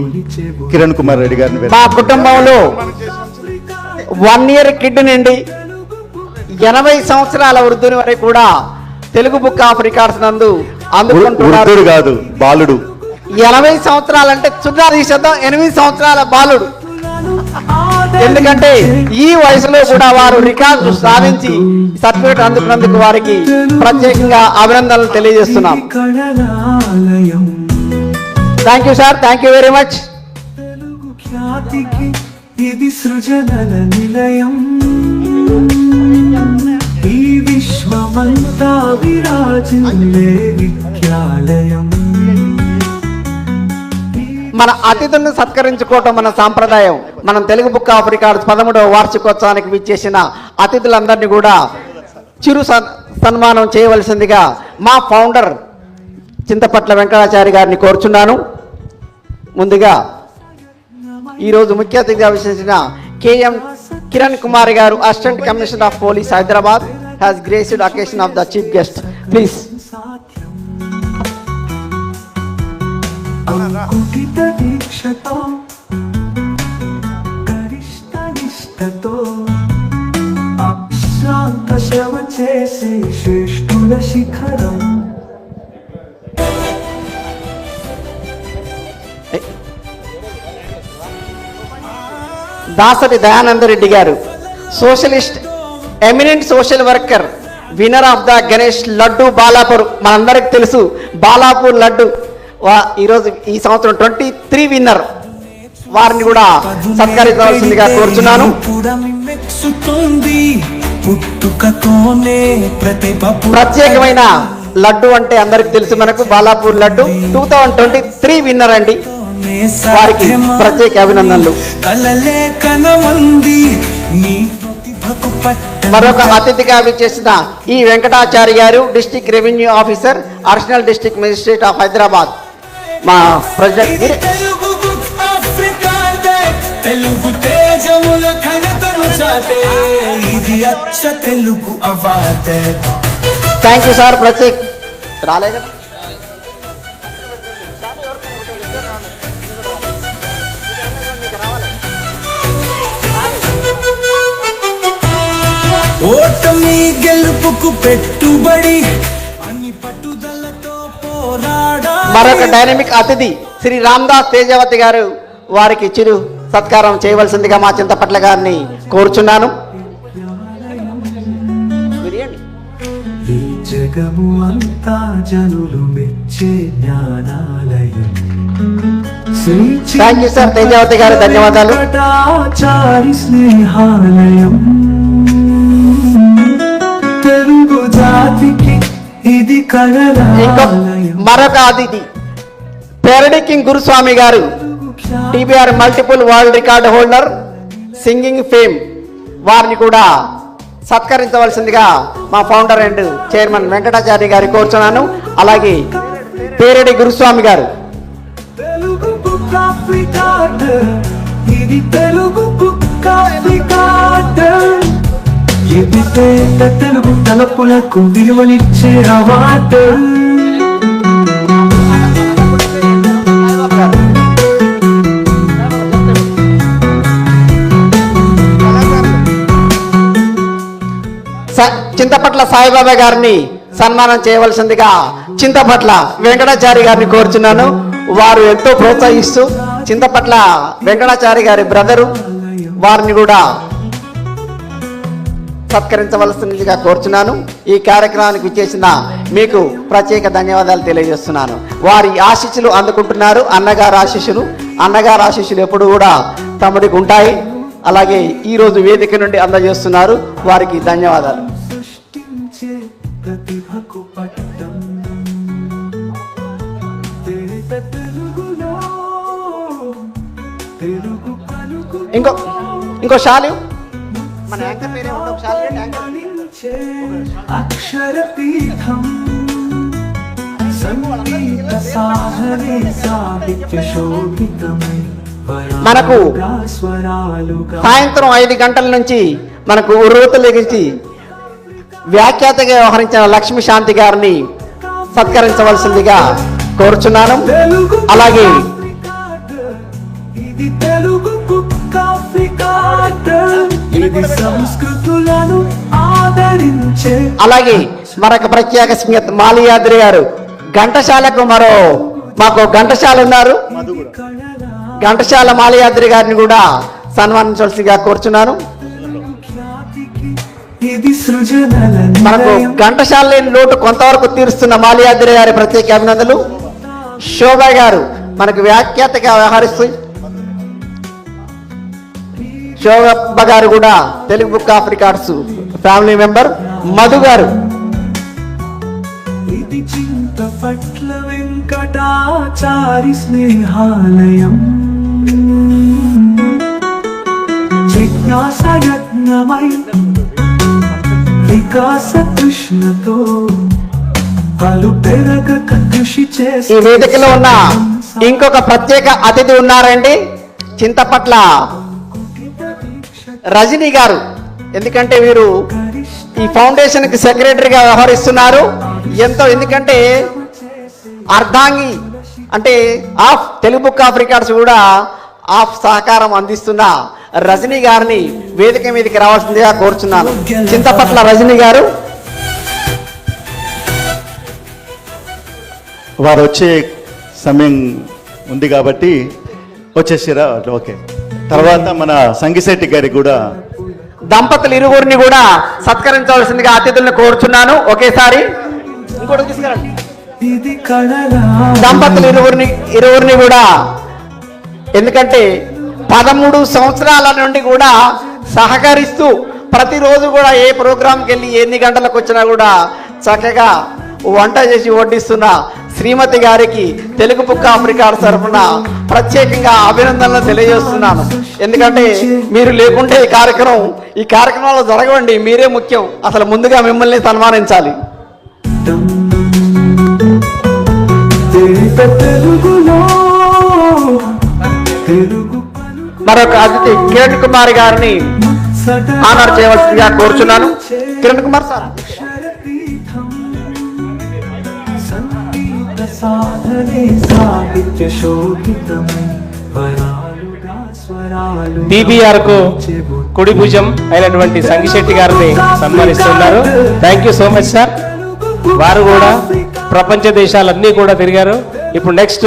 కిరణ్ కుమార్ రెడ్డి గారిని. మా కుటుంబంలో 1 year కిడ్ నుండి 80 సంవత్సరాల వృద్ధుని వరకు కూడా తెలుగు బుక్ ఆఫ్ రికార్డ్స్ నందు అందుకుంటున్నారు. వృద్ధుడు కాదు, బాలుడు. 80 సంవత్సరాలంటే చుట్టా తీసేద్దాం, 8 సంవత్సరాల బాలుడు. ఎందుకంటే ఈ వయసులో కూడా వారు రికార్డు సాధించి సర్టిఫికేట్ అందుకున్నందుకు వారికి ప్రత్యేకంగా అభినందనలు తెలియజేస్తున్నాం. కళాలయం thank you sir, thank you very much. Telugu ఖ్యాతికి ఇది సృజనల నిలయం. ఈ విశ్వమంతా విరాజిల్లే విద్యాలయం. మన అతిథులను సత్కరించుకోవటం మన సాంప్రదాయం. మనం తెలుగు బుక్ ఆఫ్ రికార్డ్స్ 13వ వార్షికోత్సవానికి విచ్చేసిన అతిథులందరినీ కూడా చిరు సన్మానం చేయవలసిందిగా మా ఫౌండర్ చింతపట్ల వెంకటాచారి గారిని కోరుచున్నాను. ముందుగా ఈరోజు ముఖ్య అతిథిగా విచ్చేసిన కేఎం కిరణ్ కుమార్ గారు, assistant commissioner of police Hyderabad, has graced occasion of the chief guest. Please. అంకుటిత దీక్షతో గరిష్ట నిష్టతో అశాంత శవ చేసే శ్రేష్ఠుల శిఖరం. దాసరి దయానందరెడ్డి గారు, socialist, eminent social worker, winner of the Ganesh laddu Balapur. మనందరికి తెలుసు బాలాపూర్ లడ్డు. ఈరోజు ఈ సంవత్సరం 23 విన్నర్. వారిని కూడా సత్కరించవలసిందిగా కోరుచున్నాను. ప్రత్యేకమైన లడ్డు అంటే అందరికి తెలుసు మనకు, బాలాపూర్ లడ్డు 2023 విన్నర్ అండి. వారికి ప్రత్యేక అభినందనలు. మరొక అతిథిగా విచ్చేసిన ఈ వెంకటాచారి గారు, district revenue officer, additional district magistrate of Hyderabad. మా ప్రెసిడెంట్ తెలుగు తేజముల ఘనతను చాటే ఇది అచ్చ Telugu award. Thank you sir. ప్రత్యేక రాలేదు. ఓటమి గెలుపుకు పెట్టుబడి అన్ని పట్టుదలతో పోరాడా. మరొక డైనమిక్ అతిథి శ్రీ రామదాస్ తేజవతి గారు, వారికి చిరు సత్కారం చేయవలసిందిగా మా చింతపట్ల గారిని కోరుచున్నాను. ఈ జగము అంతా జనులు మెచ్చే జ్ఞానాలయం. థ్యాంక్ యూ సార్ తేజవతి గారు, ధన్యవాదాలు. వెంకటాచారి స్నేహాలయం. తెలుగు ఖ్యాతికి ఇది ఇంకో కళలాలయం మరొక అతిథి పేరడి కింగ్ గురుస్వామి గారు, TBR multiple world record holder, singing fame, వారిని కూడా సత్కరించవలసిందిగా మా ఫౌండర్ అండ్ చైర్మన్ వెంకటాచార్య గారి కోరుచున్నాను. అలాగే పేరడి గురుస్వామి గారు. తెలుగు బుక్ ఆఫ్ రికార్డ్, ఇది తెలుగు బుక్ ఆఫ్ రికార్డ్. ఇది పేద తెలుగు తలపులకు విలువనిచ్చే అవార్డు. చింతపట్ల సాయిబాబా గారిని సన్మానం చేయవలసిందిగా చింతపట్ల వెంకటాచారి గారిని కోరుచున్నాను. వారు ఎంతో ప్రోత్సహిస్తూ చింతపట్ల వెంకటాచారి గారి బ్రదరు, వారిని కూడా సత్కరించవలసిందిగా కోరుచున్నాను. ఈ కార్యక్రమానికి విచ్చేసిన మీకు ప్రత్యేక ధన్యవాదాలు తెలియజేస్తున్నాను. వారి ఆశీస్సులు అందుకుంటున్నారు. అన్నగారు ఆశీస్సులు ఎప్పుడు కూడా తమడికి ఉంటాయి. అలాగే ఈరోజు వేదిక నుండి అందజేస్తున్నారు. వారికి ధన్యవాదాలు. సృష్టించే ప్రతిభకు పట్టం తేట తెలుగులో తెలుగు పలుకు ఇంకో శాలి మన యాంకర్ పేరే ఉండవు. శాలి యాంకర్ అక్షర పీఠం సంగీత సాధనే సాహిత్య శోభితమై మనకు స్వరాలుగా సాయంత్రం 5 గంటల నుంచి మనకు ఉర్రూతలెగిసి వ్యాఖ్యాతగా వ్యవహరించిన లక్ష్మీ శాంతి గారిని సత్కరించవలసిందిగా కోరుచున్నాను. అలాగే ఇది తెలుగు బుక్ ఆఫ్ రికార్డ్, ఇది సంస్కృతులను ఆదరించే. అలాగే మరొక ప్రత్యేక స్మిత్ మాలియాద్రి గారు, ఘంటశాలకు మాకు ఘంటశాల ఉన్నారు. ఘంటశాల మాలియాద్రి గారిని కూడా సన్మానించవలసిందిగా కోరుచున్నాను. ఇది సృజనల మనకు ఘంటశాల లేని లోటు కొంతవరకు తీరుస్తున్న మాలియాద్రి గారి ప్రత్యేక అభినందనలు. శోభా గారు మనకు వ్యాఖ్యాతగా వ్యవహరిస్తూ శోభ గారు కూడా Telugu book of records family member. Madhu గారు ఇది చింతపట్ల వెంకటాచారి స్నేహాలయం, జిజ్ఞాస యజ్ఞమై వికాస కృష్ణతో పలు పెరగక కృషి ఈ చేసి వేదికలో ఉన్న ఇంకొక ప్రత్యేక అతిథి ఉన్నారండి, చింతపట్ల రజనీ గారు. ఎందుకంటే వీరు ఈ ఫౌండేషన్ కి సెక్రటరీగా వ్యవహరిస్తున్నారు. ఎందుకంటే అర్ధాంగి అంటే of Telugu book of records కూడా ఆఫ్ సహకారం అందిస్తున్న రజనీ గారిని వేదిక మీదకి రావాల్సిందిగా కోరుచున్నాను. చింతపట్ల రజనీ గారు. వారు వచ్చే సమయం ఉంది కాబట్టి వచ్చేసిరా. ఓకే. తర్వాత మన సంగిశెట్టి గారికి కూడా దంపతులు ఇరువురిని కూడా సత్కరించవలసిందిగా అతిథులను కోరుచున్నాను. ఒకేసారి ఇంకోటి తీసుకురండి. ఇది కళలా దంపతులు ఇరువురిని కూడా, ఎందుకంటే 13 సంవత్సరాల నుండి కూడా సహకరిస్తూ ప్రతిరోజు కూడా ఏ ప్రోగ్రాంకి వెళ్ళి ఎన్ని గంటలకు వచ్చినా కూడా చక్కగా వంట చేసి వడ్డిస్తున్న శ్రీమతి గారికి తెలుగు బుక్ ఆఫ్ రికార్డ్స్ తరఫున ప్రత్యేకంగా అభినందనలు తెలియజేస్తున్నాను. ఎందుకంటే మీరు లేకుంటే ఈ కార్యక్రమాలు జరగవండి. మీరే ముఖ్యం. అసలు ముందుగా మిమ్మల్ని సన్మానించాలి. తెలుగులో తెలుగు మరొక అతిథి కిరణ్ కుమార్ గారిని ఆనర్ చేయవలసిందిగా కోరుచున్నాను. కిరణ్ కుమార్ సార్. సంగీత సాధనే సాహిత్య శోభితమై వరాలుగా స్వరాలు టీబీఆర్ కు కుడి భుజం అయినటువంటి సంగిశెట్టి గారిని సన్మానిస్తున్నారు. Thank you so much sir. వారు కూడా ప్రపంచ దేశాలన్నీ కూడా తిరిగారు. ఇప్పుడు నెక్స్ట్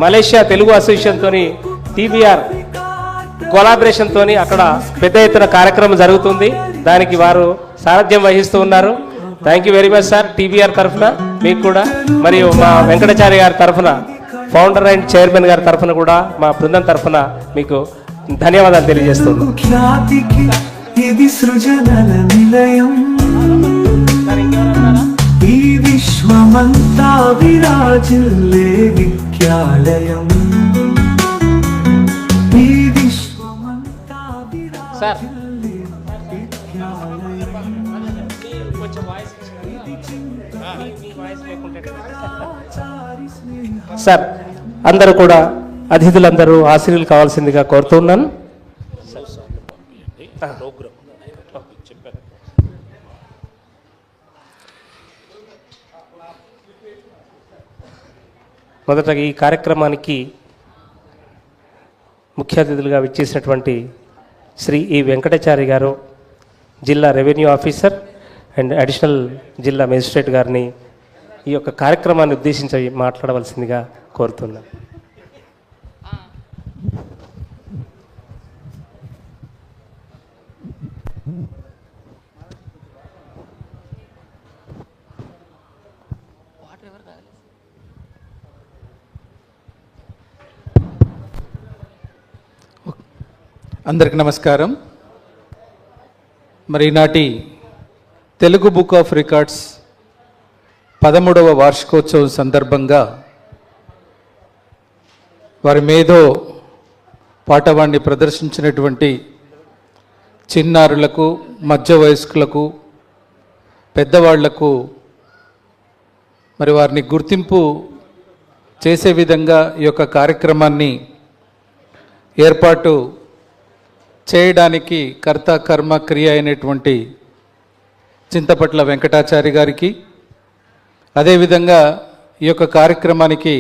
మలేషియా తెలుగు అసోసియేషన్ తోని టీబీఆర్ కొలాబరేషన్ తోని అక్కడ పెద్ద ఎత్తున కార్యక్రమం జరుగుతుంది. దానికి వారు సారథ్యం వహిస్తూ ఉన్నారు. Thank you very much sir. TBR తరఫున మీకు కూడా, మరియు మా వెంకటాచార్య గారి తరఫున, ఫౌండర్ అండ్ చైర్మన్ గారి తరఫున కూడా, మా బృందం తరఫున మీకు ధన్యవాదాలు తెలియజేస్తున్నాను. ఖ్యాతికి ఇది సృజనల నిలయం. విశ్వమంతా విరాజిల్లే విద్యాలయం ఈ విశ్వమంతా సార్ విరాజిల్లే విద్యాలయం సార్ అందరూ కూడా అతిథులందరూ ఆశీర్వులు కావాల్సిందిగా కోరుతున్నాను. మొదట ఈ కార్యక్రమానికి ముఖ్య అతిథులుగా విచ్చేసినటువంటి శ్రీ ఈ వెంకటాచారి గారు, జిల్లా రెవెన్యూ ఆఫీసర్ అండ్ అడిషనల్ జిల్లా మేజిస్ట్రేట్ గారిని ఈ యొక్క కార్యక్రమాన్ని ఉద్దేశించి మాట్లాడవలసిందిగా కోరుతున్నాను. అందరికి నమస్కారం. మరి ఈనాటి తెలుగు బుక్ ఆఫ్ రికార్డ్స్ 13వ వార్షికోత్సవం సందర్భంగా వారి మేధో పాటవాన్ని ప్రదర్శించినటువంటి చిన్నారులకు, మధ్య వయస్కులకు, పెద్దవాళ్లకు మరి వారిని గుర్తింపు చేసే విధంగా ఈ యొక్క కార్యక్రమాన్ని ఏర్పాటు చేయడానికి కర్త కర్మ క్రియ అయినటువంటి చింతపట్ల వెంకటాచారి గారికి, అదేవిధంగా ఈ యొక్క కార్యక్రమానికి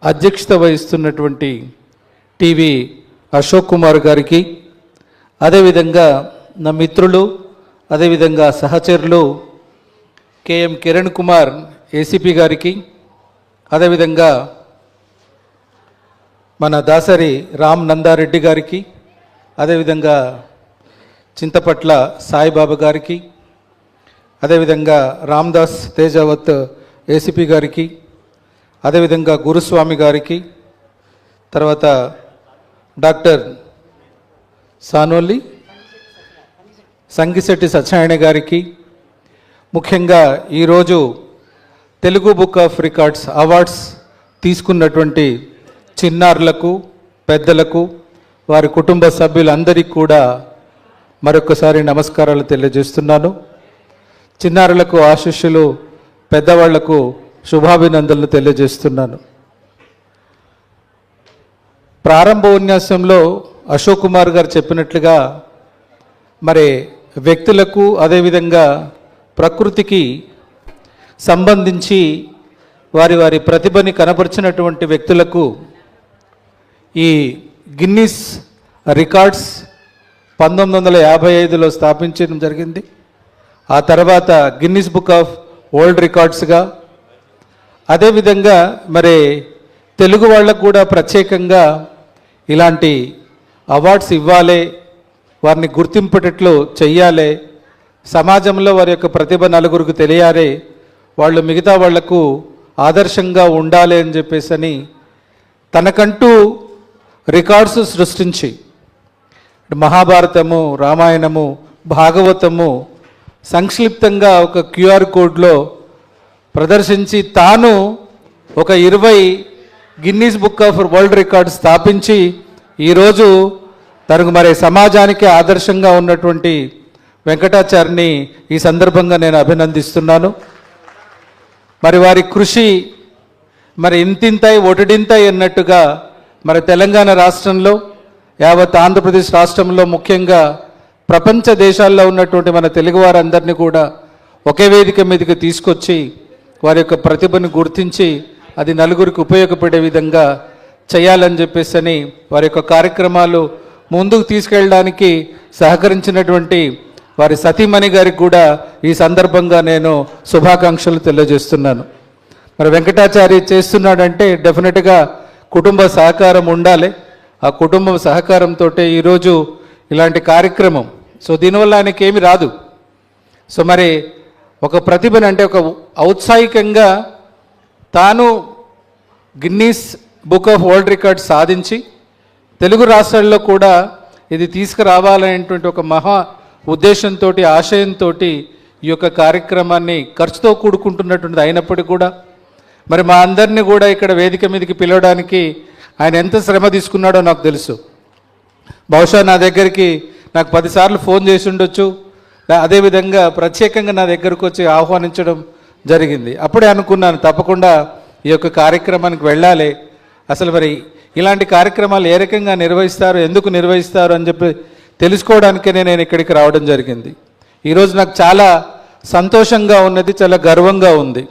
అధ్యక్షత వహిస్తున్నటువంటి టీవీ అశోక్ కుమార్ గారికి, అదేవిధంగా నా మిత్రులు, అదేవిధంగా సహచరులు కేఎం కిరణ్ కుమార్ ఏసీపీ గారికి, అదేవిధంగా మన దాసరి రామ్ నందారెడ్డి గారికి, అదేవిధంగా చింతపట్ల సాయిబాబా గారికి, అదేవిధంగా రామ్దాస్ తేజావత్ ఏసీపీ గారికి, అదేవిధంగా గురుస్వామి గారికి, తర్వాత డాక్టర్ సానోలి సంగిశెట్టి సత్యనారాయణ గారికి, ముఖ్యంగా ఈరోజు Telugu book of records awards తీసుకున్నటువంటి చిన్నారులకు, పెద్దలకు, వారి కుటుంబ సభ్యులందరికీ కూడా మరొకసారి నమస్కారాలు తెలియజేస్తున్నాను. చిన్నారులకు ఆశీస్సులు, పెద్దవాళ్లకు శుభాభినందనలు తెలియజేస్తున్నాను. ప్రారంభ ఉపన్యాసంలో అశోక్ కుమార్ గారు చెప్పినట్లుగా మరి వ్యక్తులకు, అదేవిధంగా ప్రకృతికి సంబంధించి వారి వారి ప్రతిభని కనపరిచినటువంటి వ్యక్తులకు ఈ గిన్నిస్ రికార్డ్స్ 1955లో స్థాపించడం జరిగింది. ఆ తర్వాత గిన్నిస్ బుక్ ఆఫ్ వరల్డ్ రికార్డ్స్గా, అదేవిధంగా మరి తెలుగు వాళ్ళకు కూడా ప్రత్యేకంగా ఇలాంటి అవార్డ్స్ ఇవ్వాలి, వారిని గుర్తింపేటట్లు చెయ్యాలి, సమాజంలో వారి యొక్క ప్రతిభ నలుగురికి తెలియాలి, వాళ్ళు మిగతా వాళ్లకు ఆదర్శంగా ఉండాలి అని చెప్పేసి తనకంటూ రికార్డ్స్ సృష్టించి మహాభారతము, రామాయణము, భాగవతము సంక్షిప్తంగా ఒక క్యూఆర్ కోడ్లో ప్రదర్శించి తాను ఒక 20 Guinness book of world records స్థాపించి ఈరోజు తనకు మరి సమాజానికి ఆదర్శంగా ఉన్నటువంటి వెంకటాచారిని ఈ సందర్భంగా నేను అభినందిస్తున్నాను. మరి వారి కృషి మరి ఇంతింతాయి ఒటిడింతాయి అన్నట్టుగా మరి తెలంగాణ రాష్ట్రంలో, యావత్ ఆంధ్రప్రదేశ్ రాష్ట్రంలో, ముఖ్యంగా ప్రపంచ దేశాల్లో ఉన్నటువంటి మన తెలుగు వారందరినీ కూడా ఒకే వేదిక మీదకి తీసుకొచ్చి వారి యొక్క ప్రతిభను గుర్తించి అది నలుగురికి ఉపయోగపడే విధంగా చేయాలని చెప్పేసి వారి యొక్క కార్యక్రమాలు ముందుకు తీసుకెళ్ళడానికి సహకరించినటువంటి వారి సతీమణి గారికి కూడా ఈ సందర్భంగా నేను శుభాకాంక్షలు తెలియజేస్తున్నాను. మరి వెంకటాచారి చేస్తున్నాడంటే డెఫినెట్గా కుటుంబ సహకారం ఉండాలి. ఆ కుటుంబం సహకారంతో ఈరోజు ఇలాంటి కార్యక్రమం, సో దీనివల్ల ఆయనకి ఏమి రాదు. సో మరి ఒక ప్రతిభను అంటే ఒక ఔత్సాహికంగా తాను Guinness book of world records సాధించి తెలుగు రాష్ట్రాల్లో కూడా ఇది తీసుకురావాలనేటువంటి ఒక మహా ఉద్దేశంతో, ఆశయంతో ఈ యొక్క కార్యక్రమాన్ని ఖర్చుతో కూడుకుంటున్నటువంటిది అయినప్పటికీ కూడా మరి మా అందరినీ కూడా ఇక్కడ వేదిక మీదకి పిలవడానికి ఆయన ఎంత శ్రమ తీసుకున్నాడో నాకు తెలుసు. బహుశా నా దగ్గరికి నాకు 10 సార్లు ఫోన్ చేసి ఉండొచ్చు. అదేవిధంగా ప్రత్యేకంగా నా దగ్గరకు వచ్చి ఆహ్వానించడం జరిగింది. అప్పుడే అనుకున్నాను తప్పకుండా ఈ యొక్క కార్యక్రమానికి వెళ్ళాలి. అసలు మరి ఇలాంటి కార్యక్రమాలు ఏ రకంగా నిర్వహిస్తారు, ఎందుకు నిర్వహిస్తారు అని చెప్పి తెలుసుకోవడానికే నేను ఇక్కడికి రావడం జరిగింది. ఈరోజు నాకు చాలా సంతోషంగా ఉన్నది, చాలా గర్వంగా ఉంది.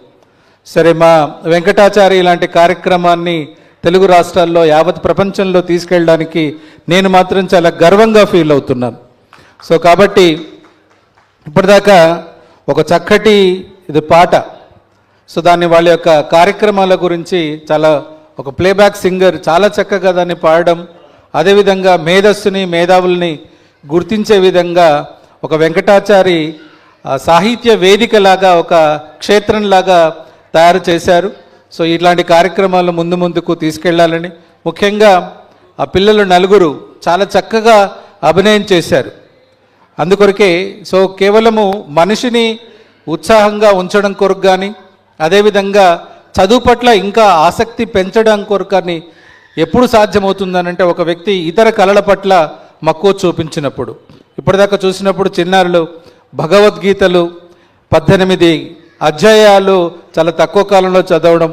సరే, మా వెంకటాచారి ఇలాంటి కార్యక్రమాన్ని తెలుగు రాష్ట్రాల్లో యావత్ ప్రపంచంలో తీసుకెళ్ళడానికి నేను మాత్రం చాలా గర్వంగా ఫీల్ అవుతున్నాను. సో కాబట్టి ఇప్పటిదాకా ఒక చక్కటి ఇది పాట, సో దాన్ని వాళ్ళ యొక్క కార్యక్రమాల గురించి చాలా ఒక ప్లేబ్యాక్ సింగర్ చాలా చక్కగా దాన్ని పాడడం, అదేవిధంగా మేధస్సుని మేధావుల్ని గుర్తించే విధంగా ఒక వెంకటాచారి సాహిత్య వేదికలాగా ఒక క్షేత్రంలాగా తయారు చేశారు. సో ఇట్లాంటి కార్యక్రమాలు ముందుకు తీసుకెళ్లాలని, ముఖ్యంగా ఆ పిల్లలు 4 చాలా చక్కగా అభినయం చేశారు. అందుకొరకే సో కేవలము మనిషిని ఉత్సాహంగా ఉంచడం కొరకు కానీ, అదేవిధంగా చదువు పట్ల ఇంకా ఆసక్తి పెంచడం కొరకు కానీ ఎప్పుడు సాధ్యమవుతుందనంటే ఒక వ్యక్తి ఇతర కళల పట్ల మక్కువ చూపించినప్పుడు. ఇప్పటిదాకా చూసినప్పుడు చిన్నారులు భగవద్గీతలు 18 అధ్యాయాలు చాలా తక్కువ కాలంలో చదవడం,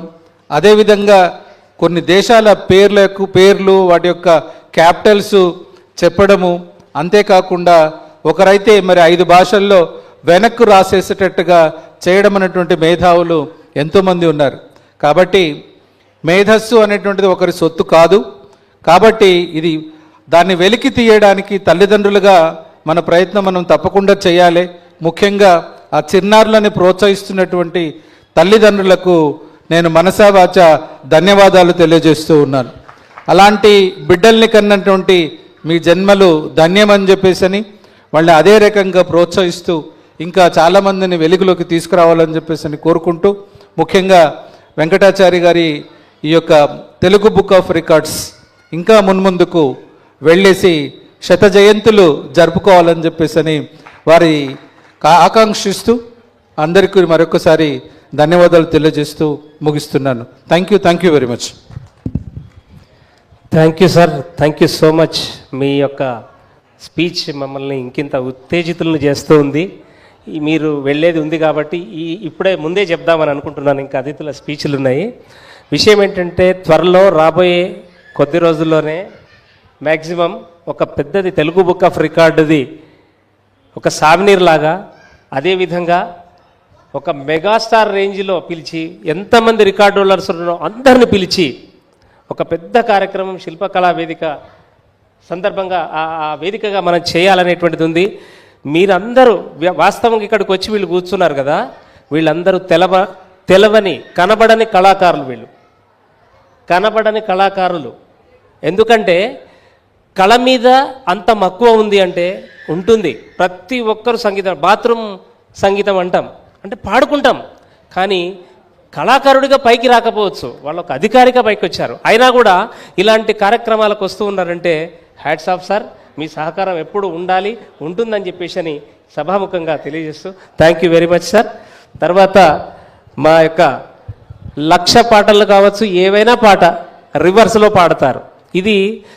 అదేవిధంగా కొన్ని దేశాల పేర్లు వాటి యొక్క క్యాపిటల్స్ చెప్పడము, అంతేకాకుండా ఒకరైతే మరి 5 భాషల్లో వెనక్కు రాసేసేటట్టుగా చేయడం అనేటువంటి మేధావులు ఎంతోమంది ఉన్నారు. కాబట్టి మేధస్సు అనేటువంటిది ఒకరి సొత్తు కాదు. కాబట్టి ఇది దాన్ని వెలికి తీయడానికి తల్లిదండ్రులుగా మన ప్రయత్నం మనం తప్పకుండా చేయాలి. ముఖ్యంగా ఆ చిన్నారులని ప్రోత్సహిస్తున్నటువంటి తల్లిదండ్రులకు నేను మనసా వాచా ధన్యవాదాలు తెలియజేస్తూ ఉన్నాను. అలాంటి బిడ్డల్ని కన్నటువంటి మీ జన్మలు ధన్యమని చెప్పేసి వాళ్ళని అదే రకంగా ప్రోత్సహిస్తూ ఇంకా చాలామందిని వెలుగులోకి తీసుకురావాలని చెప్పేసి కోరుకుంటూ, ముఖ్యంగా వెంకటాచారి గారి ఈ యొక్క తెలుగు బుక్ ఆఫ్ రికార్డ్స్ ఇంకా మున్ముందుకు వెళ్ళేసి 100 జయంతులు జరుపుకోవాలని చెప్పేసి వారి ఆకాంక్షిస్తూ అందరికీ మరొకసారి ధన్యవాదాలు తెలియజేస్తూ ముగిస్తున్నాను. Thank you very much. Thank you sir, thank you so much. మీ యొక్క స్పీచ్ మమ్మల్ని ఇంకింత ఉత్తేజితులను చేస్తూ ఉంది. మీరు వెళ్ళేది ఉంది కాబట్టి ఇప్పుడే ముందే చెప్దామని అనుకుంటున్నాను. ఇంకా అతిథుల స్పీచ్లు ఉన్నాయి. విషయం ఏంటంటే త్వరలో రాబోయే కొద్ది రోజుల్లోనే మ్యాక్సిమం ఒక పెద్దది తెలుగు బుక్ ఆఫ్ రికార్డుది ఒక సావినీర్ లాగా, అదేవిధంగా ఒక మెగాస్టార్ రేంజ్లో పిలిచి ఎంతమంది రికార్డు హోల్డర్స్ ఉన్నారో అందరిని పిలిచి ఒక పెద్ద కార్యక్రమం శిల్పకళా వేదిక సందర్భంగా ఆ వేదికగా మనం చేయాలనేటువంటిది ఉంది. మీరందరూ వాస్తవంగా ఇక్కడికి వచ్చి వీళ్ళు కూర్చున్నారు కదా, వీళ్ళందరూ తెలవని కనబడని కళాకారులు. వీళ్ళు కనబడని కళాకారులు. ఎందుకంటే కళ మీద అంత మక్కువ ఉంది అంటే ఉంటుంది. ప్రతి ఒక్కరు సంగీతం, బాత్రూమ్ సంగీతం అంటాం, అంటే పాడుకుంటాం, కానీ కళాకారుడిగా పైకి రాకపోవచ్చు. వాళ్ళు ఒక అధికారిగా పైకి వచ్చారు. అయినా కూడా ఇలాంటి కార్యక్రమాలకు వస్తూ ఉన్నారంటే హ్యాట్స్ ఆఫ్ సార్. మీ సహకారం ఎప్పుడు ఉండాలి, ఉంటుందని చెప్పేసి సభాముఖంగా తెలియజేస్తూ thank you very much sir. తర్వాత మా యొక్క 1,00,000 పాటలు కావచ్చు, ఏవైనా పాట రివర్స్లో పాడతారు. ఇది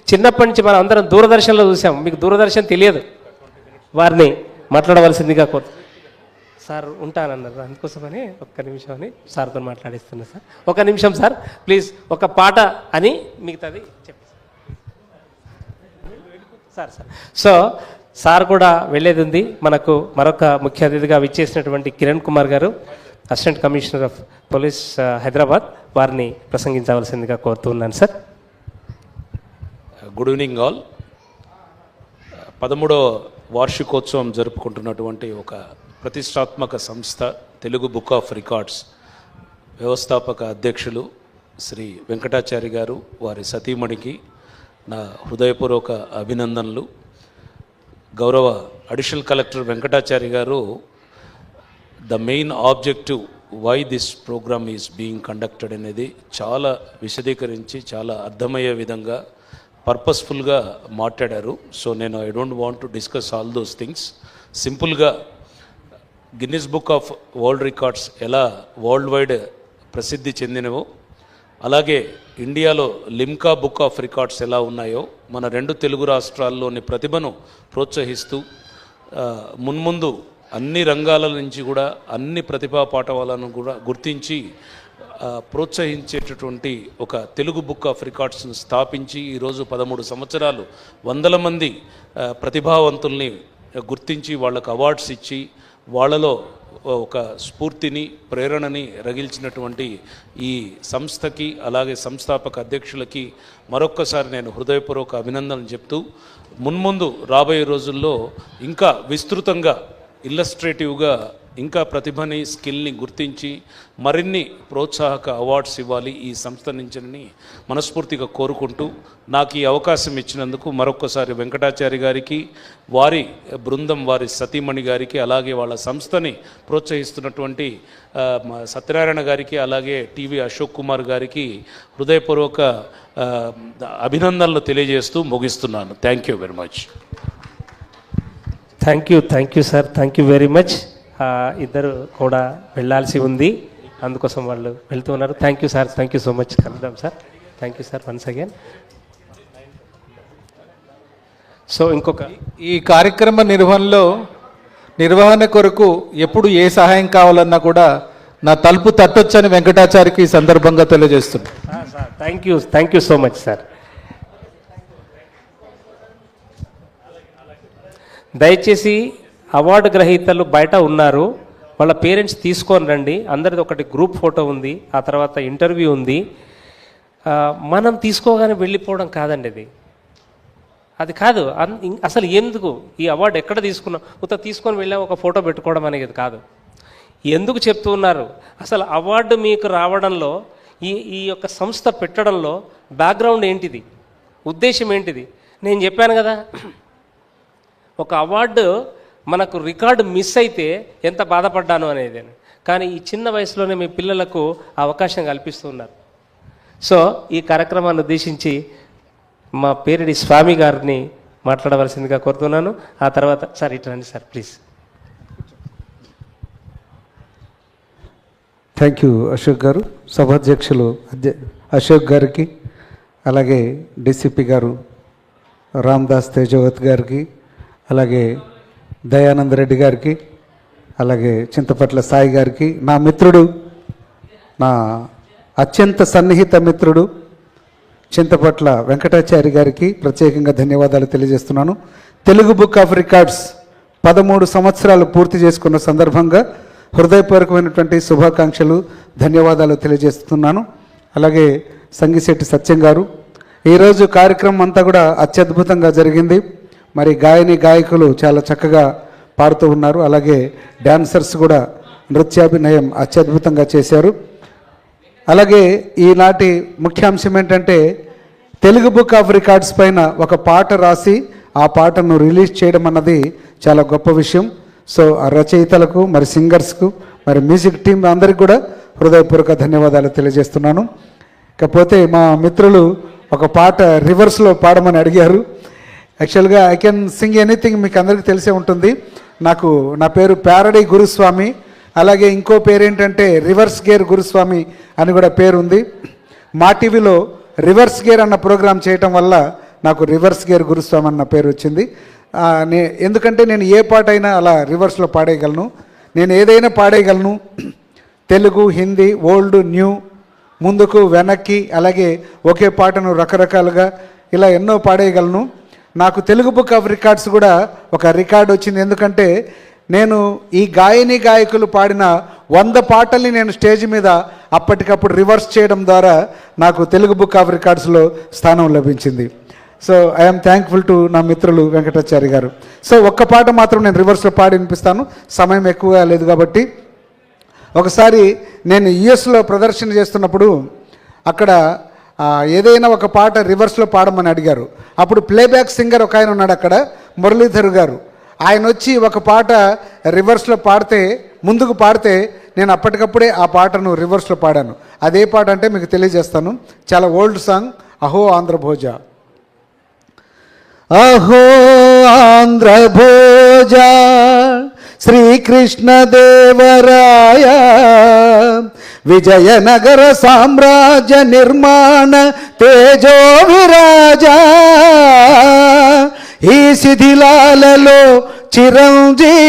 చిన్నప్పటి నుంచి మనం అందరం దూరదర్శన్లో చూసాం. మీకు దూరదర్శన్ తెలియదు. వారిని మాట్లాడవలసిందిగా సార్ ఉంటానన్నారు, అందుకోసమని ఒక్క నిమిషం అని సార్తో మాట్లాడిస్తున్నా సార్. ఒక నిమిషం సార్ ప్లీజ్, ఒక పాట అని మిగతాది చెప్పి సార్. సో సార్ కూడా వెళ్ళేది ఉంది. మనకు మరొక ముఖ్య అతిథిగా విచ్చేసినటువంటి కిరణ్ కుమార్ గారు, assistant commissioner of police Hyderabad, వారిని ప్రసంగించవలసిందిగా కోరుతున్నాను సార్. Good evening all. 13వ వార్షికోత్సవం జరుపుకుంటున్నటువంటి ఒక ప్రతిష్టాత్మక సంస్థ తెలుగు బుక్ ఆఫ్ రికార్డ్స్ వ్యవస్థాపక అధ్యక్షులు శ్రీ వెంకటాచారి గారు, వారి సతీమణికి నా హృదయపూర్వక అభినందనలు. గౌరవ అడిషనల్ కలెక్టర్ వెంకటాచారి గారు the main objective why this program is being conducted అనేది చాలా విశదీకరించి చాలా అర్థమయ్యే విధంగా పర్పస్ఫుల్గా మాట్లాడారు. సో నేను I don't want to discuss all those things. సింపుల్గా Guinness book of world records ఎలా వరల్డ్ వైడ్ ప్రసిద్ధి చెందినవో, అలాగే ఇండియాలో లిమ్కా బుక్ ఆఫ్ రికార్డ్స్ ఎలా ఉన్నాయో మన 2 తెలుగు రాష్ట్రాల్లోని ప్రతిభను ప్రోత్సహిస్తూ మున్ముందు అన్ని రంగాల నుంచి కూడా అన్ని ప్రతిభా పాఠవాలను కూడా గుర్తించి ప్రోత్సహించేటటువంటి ఒక తెలుగు బుక్ ఆఫ్ రికార్డ్స్ను స్థాపించి ఈరోజు 13 సంవత్సరాలు 100 మంది ప్రతిభావంతుల్ని గుర్తించి వాళ్ళకు అవార్డ్స్ ఇచ్చి వాళ్ళలో ఒక స్ఫూర్తిని ప్రేరణని రగిల్చినటువంటి ఈ సంస్థకి అలాగే సంస్థాపక అధ్యక్షులకి మరొక్కసారి నేను హృదయపూర్వక అభినందనలు చెప్తూ మున్ముందు రాబోయే రోజుల్లో ఇంకా విస్తృతంగా ఇల్లస్ట్రేటివ్గా ఇంకా ప్రతిభని స్కిల్ని గుర్తించి మరిన్ని ప్రోత్సాహక అవార్డ్స్ ఇవ్వాలి ఈ సంస్థ నుంచని మనస్ఫూర్తిగా కోరుకుంటూ నాకు ఈ అవకాశం ఇచ్చినందుకు మరొక్కసారి వెంకటాచారి గారికి, వారి బృందం, వారి సతీమణి గారికి, అలాగే వాళ్ళ సంస్థని ప్రోత్సహిస్తున్నటువంటి సత్యనారాయణ గారికి, అలాగే టీవీ అశోక్ కుమార్ గారికి హృదయపూర్వక అభినందనలు తెలియజేస్తూ ముగిస్తున్నాను. Thank you very much. Thank you sir, thank you very much. ఇద్దరు కూడా వెళ్ళాల్సి ఉంది, అందుకోసం వాళ్ళు వెళ్తూ ఉన్నారు. Thank you sir, thank you so much. కలుద్దాం sir. Thank you sir once again. So ఇంకొక ఈ కార్యక్రమ నిర్వహణ కొరకు ఎప్పుడు ఏ సహాయం కావాలన్నా కూడా నా తలుపు తట్టొచ్చని వెంకటాచారికి ఈ సందర్భంగా తెలియజేస్తున్నాను. Sir thank you so much sir. దయచేసి అవార్డు గ్రహీతలు బయట ఉన్నారు, వాళ్ళ పేరెంట్స్ తీసుకొని రండి. అందరిది ఒకటి గ్రూప్ ఫోటో ఉంది, ఆ తర్వాత ఇంటర్వ్యూ ఉంది. మనం తీసుకోగానే వెళ్ళిపోవడం కాదండి, అది కాదు. అసలు ఎందుకు ఈ అవార్డు ఎక్కడ తీసుకున్నాం, తీసుకొని వెళ్ళాం ఒక ఫోటో పెట్టుకోవడం అనేది కాదు. ఎందుకు చెప్తూ ఉన్నారు, అసలు అవార్డు మీకు రావడంలో ఈ యొక్క సంస్థ పెట్టడంలో బ్యాక్గ్రౌండ్ ఏంటిది, ఉద్దేశం ఏంటిది? నేను చెప్పాను కదా, ఒక అవార్డు మనకు రికార్డు మిస్ అయితే ఎంత బాధపడ్డాను అనేది. కానీ ఈ చిన్న వయసులోనే మీ పిల్లలకు అవకాశం కల్పిస్తున్నారు. సో ఈ కార్యక్రమాన్ని ఉద్దేశించి మా పేరిడి స్వామి గారిని మాట్లాడవలసిందిగా కోరుతున్నాను. ఆ తర్వాత సార్ ఇటు రండి sir please. Thank you Ashok garu. సభాధ్యక్షులు అశోక్ గారికి, అలాగే డిసిపి గారు రామ్దాస్ తేజవత్ గారికి, అలాగే దయానంద్ రెడ్డి గారికి, అలాగే చింతపట్ల సాయి గారికి, నా మిత్రుడు, నా అత్యంత సన్నిహిత మిత్రుడు చింతపట్ల వెంకటాచారి గారికి ప్రత్యేకంగా ధన్యవాదాలు తెలియజేస్తున్నాను. తెలుగు బుక్ ఆఫ్ రికార్డ్స్ 13 సంవత్సరాలు పూర్తి చేసుకున్న సందర్భంగా హృదయపూర్వకమైనటువంటి శుభాకాంక్షలు, ధన్యవాదాలు తెలియజేస్తున్నాను. అలాగే సంగిశెట్టి సత్యం గారు, ఈరోజు కార్యక్రమం అంతా కూడా అత్యద్భుతంగా జరిగింది. మరి గాయకులు చాలా చక్కగా పాడుతూ ఉన్నారు, అలాగే డాన్సర్స్ కూడా నృత్యాభినయం అత్యద్భుతంగా చేశారు. అలాగే ఈనాటి ముఖ్యాంశం ఏంటంటే తెలుగు బుక్ ఆఫ్ రికార్డ్స్ పైన ఒక పాట రాసి ఆ పాటను రిలీజ్ చేయడం అన్నది చాలా గొప్ప విషయం. సో ఆ రచయితలకు, మరి సింగర్స్కు, మరి మ్యూజిక్ టీం అందరికి కూడా హృదయపూర్వక ధన్యవాదాలు తెలియజేస్తున్నాను. కాకపోతే మా మిత్రులు ఒక పాట రివర్స్లో పాడమని అడిగారు. యాక్చువల్గా ఐ కెన్ సింగ్ ఎనీథింగ్, మీకు అందరికీ తెలిసే ఉంటుంది. నా పేరు ప్యారడీ గురుస్వామి, అలాగే ఇంకో పేరు ఏంటంటే రివర్స్ గేర్ గురుస్వామి అని కూడా పేరు ఉంది. మా టీవీలో రివర్స్ గేర్ అన్న ప్రోగ్రాం చేయటం వల్ల నాకు రివర్స్ గేర్ గురుస్వామి అన్న పేరు వచ్చింది. ఎందుకంటే నేను ఏ పాట అయినా అలా రివర్స్లో పాడేయగలను, నేను ఏదైనా పాడేయగలను. తెలుగు, హిందీ, ఓల్డ్, న్యూ, ముందుకు వెనక్కి, అలాగే ఒకే పాటను రకరకాలుగా ఇలా ఎన్నో పాడేయగలను. నాకు తెలుగు బుక్ ఆఫ్ రికార్డ్స్ కూడా ఒక రికార్డు వచ్చింది. ఎందుకంటే నేను ఈ గాయకులు పాడిన 100 పాటల్ని నేను స్టేజ్ మీద అప్పటికప్పుడు రివర్స్ చేయడం ద్వారా నాకు తెలుగు బుక్ ఆఫ్ రికార్డ్స్లో స్థానం లభించింది. సో ఐఎమ్ థ్యాంక్ఫుల్ టు నా మిత్రులు వెంకటాచారి గారు. సో ఒక్క పాట మాత్రం నేను రివర్స్లో పాడి వినిపిస్తాను, సమయం ఎక్కువగా లేదు కాబట్టి. ఒకసారి నేను యుఎస్లో ప్రదర్శన చేస్తున్నప్పుడు అక్కడ ఏదైనా ఒక పాట రివర్స్లో పాడమని అడిగారు. అప్పుడు ప్లేబ్యాక్ సింగర్ ఒక ఆయన ఉన్నాడు అక్కడ, మురళీధర్ గారు. ఆయన వచ్చి ఒక పాట రివర్స్లో ముందుకు పాడితే నేను అప్పటికప్పుడే ఆ పాటను రివర్స్లో పాడాను. అదే పాట అంటే మీకు తెలియజేస్తాను, చాలా ఓల్డ్ సాంగ్, అహో ఆంధ్రభోజ. అహో ఆంధ్రభోజ శ్రీకృష్ణదేవరాయ విజయనగర సామ్రాజ్య నిర్మాణ తేజో విరాజా ఈ శిథిలాలలో చిరంజీవివైనావయ్యా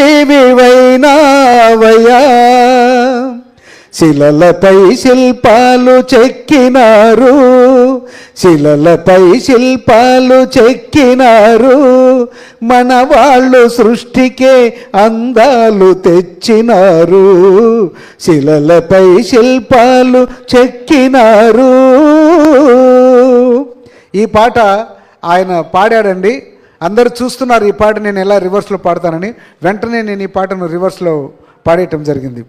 శిలలపై శిల్పాలు చెక్కినారు శిలలపై శిల్పాలు చెక్కినారు మన వాళ్ళు సృష్టికే అందాలు తెచ్చినారు శిలలపై శిల్పాలు చెక్కినారు. ఈ పాట ఆయన పాడాడండి. అందరూ చూస్తున్నారు ఈ పాట నేను ఎలా రివర్స్లో పాడతానని. వెంటనే నేను ఈ పాటను రివర్స్లో పాడేయటం జరిగింది.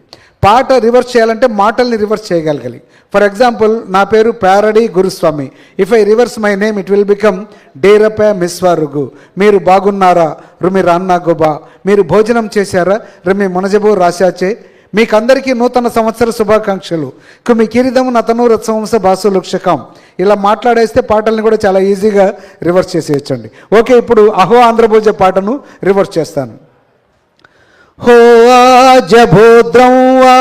పాట రివర్స్ చేయాలంటే మాటల్ని రివర్స్ చేయగలగాలి. ఫర్ ఎగ్జాంపుల్, నా పేరు Paradi Guruswamy. If I reverse my name it will become డేరపే మిస్వారుగు. మీరు బాగున్నారా రుమి రాన్నా గోబా. మీరు భోజనం చేశారా రుమి మునజబు రాశాచే. మీకందరికీ నూతన సంవత్సర శుభాకాంక్షలు. కుమి కిరీదము నతను రత్సవంశ బాసు లుక్షకం. ఇలా మాట్లాడేస్తే పాటల్ని కూడా చాలా ఈజీగా రివర్స్ చేసేయచ్చండి. ఓకే, ఇప్పుడు అహో ఆంధ్రభోజ పాటను రివర్స్ చేస్తాను. హో ఆజభూద్రం వా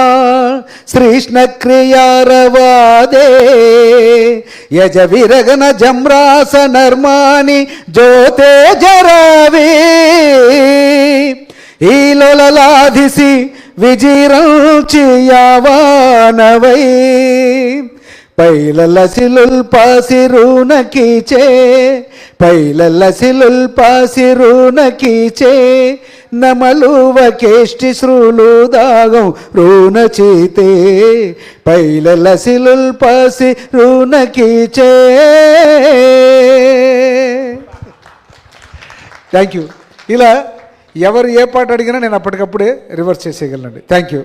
శ్రీష్ణ క్రియారవాదే యజ విరగన జమ్రాస నర్మాని జ్యోతే జరావే ఈ లొలలాధిసి విజిరంచి యావానవై పైలల సిలుల్ పాసిరున కీచే పైలల సిలుల్ పాసిరున కీచే నమలువ కేష్టి శ్రూలు దాగం రూన చీతే పైలల సిలుల్ పాసిరున కీచే. Thank you. ఇలా ఎవరు ఏ పాట అడిగినా నేను అప్పటికప్పుడే రివర్స్ చేసేయగలనండి. Thank you.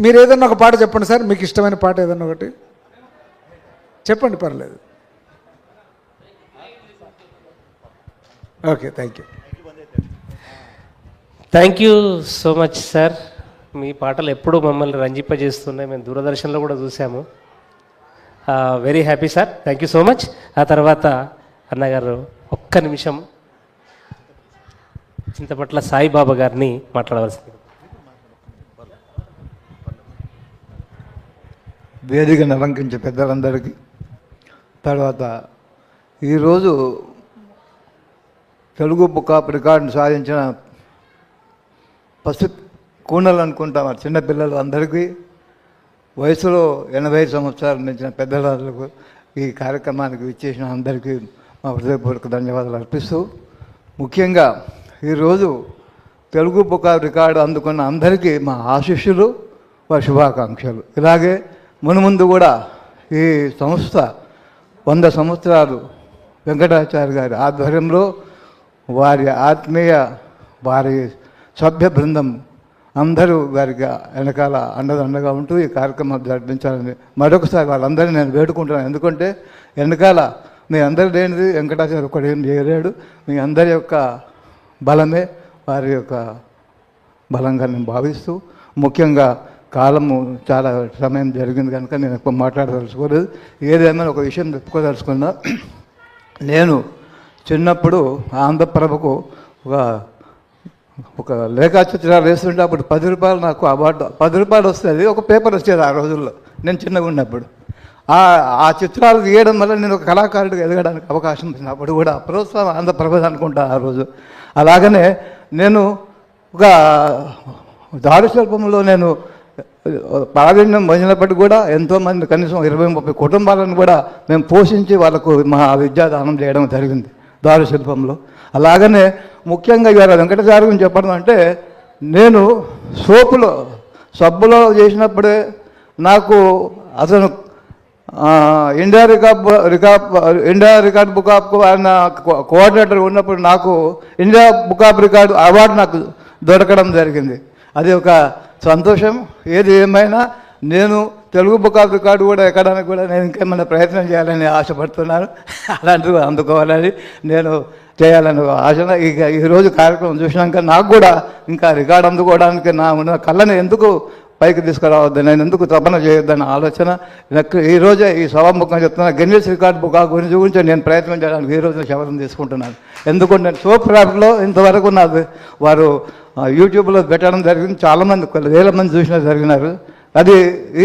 మీరు ఏదన్నా ఒక పాట చెప్పండి సార్, మీకు ఇష్టమైన పాట ఏదన్నా ఒకటి చెప్పండి, పర్లేదు. Okay, thank you. Thank you so much sir. మీ పాటలు ఎప్పుడూ మమ్మల్ని రంజింపజేస్తున్నాయి. మేము దూరదర్శన్లో కూడా చూసాము. Very happy sir, thank you so much. ఆ తర్వాత అన్నగారు ఒక్క నిమిషం చింతపట్ల సాయిబాబా గారిని మాట్లాడవలసింది. వేదికను అలంకరించే పెద్దలందరికీ, తర్వాత ఈరోజు తెలుగు బుక్ ఆఫ్ రికార్డును సాధించిన పసి కూనలు అనుకుంటాం చిన్నపిల్లలు అందరికీ, వయసులో 80 సంవత్సరాలు మించిన పెద్దలకు, ఈ కార్యక్రమానికి విచ్చేసిన అందరికీ మా హృదయపూర్వక ధన్యవాదాలు అర్పిస్తూ, ముఖ్యంగా ఈరోజు తెలుగు బుక్ ఆఫ్ రికార్డు అందుకున్న అందరికీ మా ఆశీస్సులు, మా శుభాకాంక్షలు. ఇలాగే మునుముందు కూడా ఈ సంస్థ 100 సంవత్సరాలు వెంకటాచార్య గారి ఆధ్వర్యంలో వారి ఆత్మీయ వారి సభ్య బృందం అందరూ వారికి వెనకాల అండదండగా ఉంటూ ఈ కార్యక్రమం జరిపించాలని మరొకసారి వాళ్ళందరినీ నేను వేడుకుంటున్నాను. ఎందుకంటే వెనకాల మీ అందరి లేనిది వెంకటాచార్య ఒకటి ఏం చేయలేడు. మీ అందరి యొక్క బలమే వారి యొక్క బలంగా నేను భావిస్తూ, ముఖ్యంగా కాలము చాలా సమయం జరిగింది కనుక నేను ఎక్కువ మాట్లాడదలుచుకోలేదు. ఏదేమైనా ఒక విషయం చెప్పుకోదలుచుకున్నా, నేను చిన్నప్పుడు ఆంధ్రప్రభకు ఒక రేఖాచిత్రాలు వేస్తుంటే అప్పుడు 10 రూపాయలు నాకు అవార్డు, 10 రూపాయలు వస్తుంది, ఒక పేపర్ వచ్చేది ఆ రోజుల్లో నేను చిన్నగా ఉన్నప్పుడు. ఆ చిత్రాలు గీయడం వల్ల నేను ఒక కళాకారుడిగా ఎదగడానికి అవకాశం వచ్చింది. అప్పుడు కూడా ప్రోత్సాహం ఆంధ్రప్రభ అనుకుంటా ఆ రోజు. అలాగనే నేను ఒక దారుశిల్పంలో నేను ప్రావీణ్యం పొందినప్పటికీ కూడా ఎంతోమంది కనీసం 20-30 కుటుంబాలను కూడా మేము పోషించి వాళ్ళకు మా విద్యాదానం చేయడం జరిగింది దారుశిల్పంలో. అలాగనే ముఖ్యంగా ఇవాళ వెంకటాచార్య గురించి చెప్పడం అంటే, నేను సబ్బులో చేసినప్పుడే నాకు అతను ఇండియా రికార్డ్ బుక్ ఆఫ్ ఆయన కోఆర్డినేటర్ ఉన్నప్పుడు నాకు India book of record award నాకు దొరకడం జరిగింది. అది ఒక సంతోషం. ఏది ఏమైనా నేను తెలుగు బుక్ ఆఫ్ రికార్డు కూడా ఎక్కడానికి కూడా నేను ఇంకేమైనా ప్రయత్నం చేయాలని ఆశపడుతున్నాను. అలాంటివి అందుకోవాలని నేను చేయాలని ఆశ. ఈరోజు కార్యక్రమం చూసినాక నాకు కూడా ఇంకా రికార్డు అందుకోవడానికి నా ఉన్న కళ్ళని ఎందుకు పైకి తీసుకురావద్దు, నేను ఎందుకు తపన చేయొద్దన్న ఆలోచన నాకు ఈరోజే ఈ సభాముఖంగా చెప్తున్నా. గిన్నెస్ రికార్డ్ బుక్ గురించి నేను ప్రయత్నం చేయడానికి ఈరోజు శపథం తీసుకుంటున్నాను. ఎందుకంటే నేను సోప్ ర్యాప్లో ఇంతవరకు నాకు వారు యూట్యూబ్లో పెట్టడం జరిగింది, చాలామంది కొన్ని వేల మంది చూసినా జరిగినారు. అది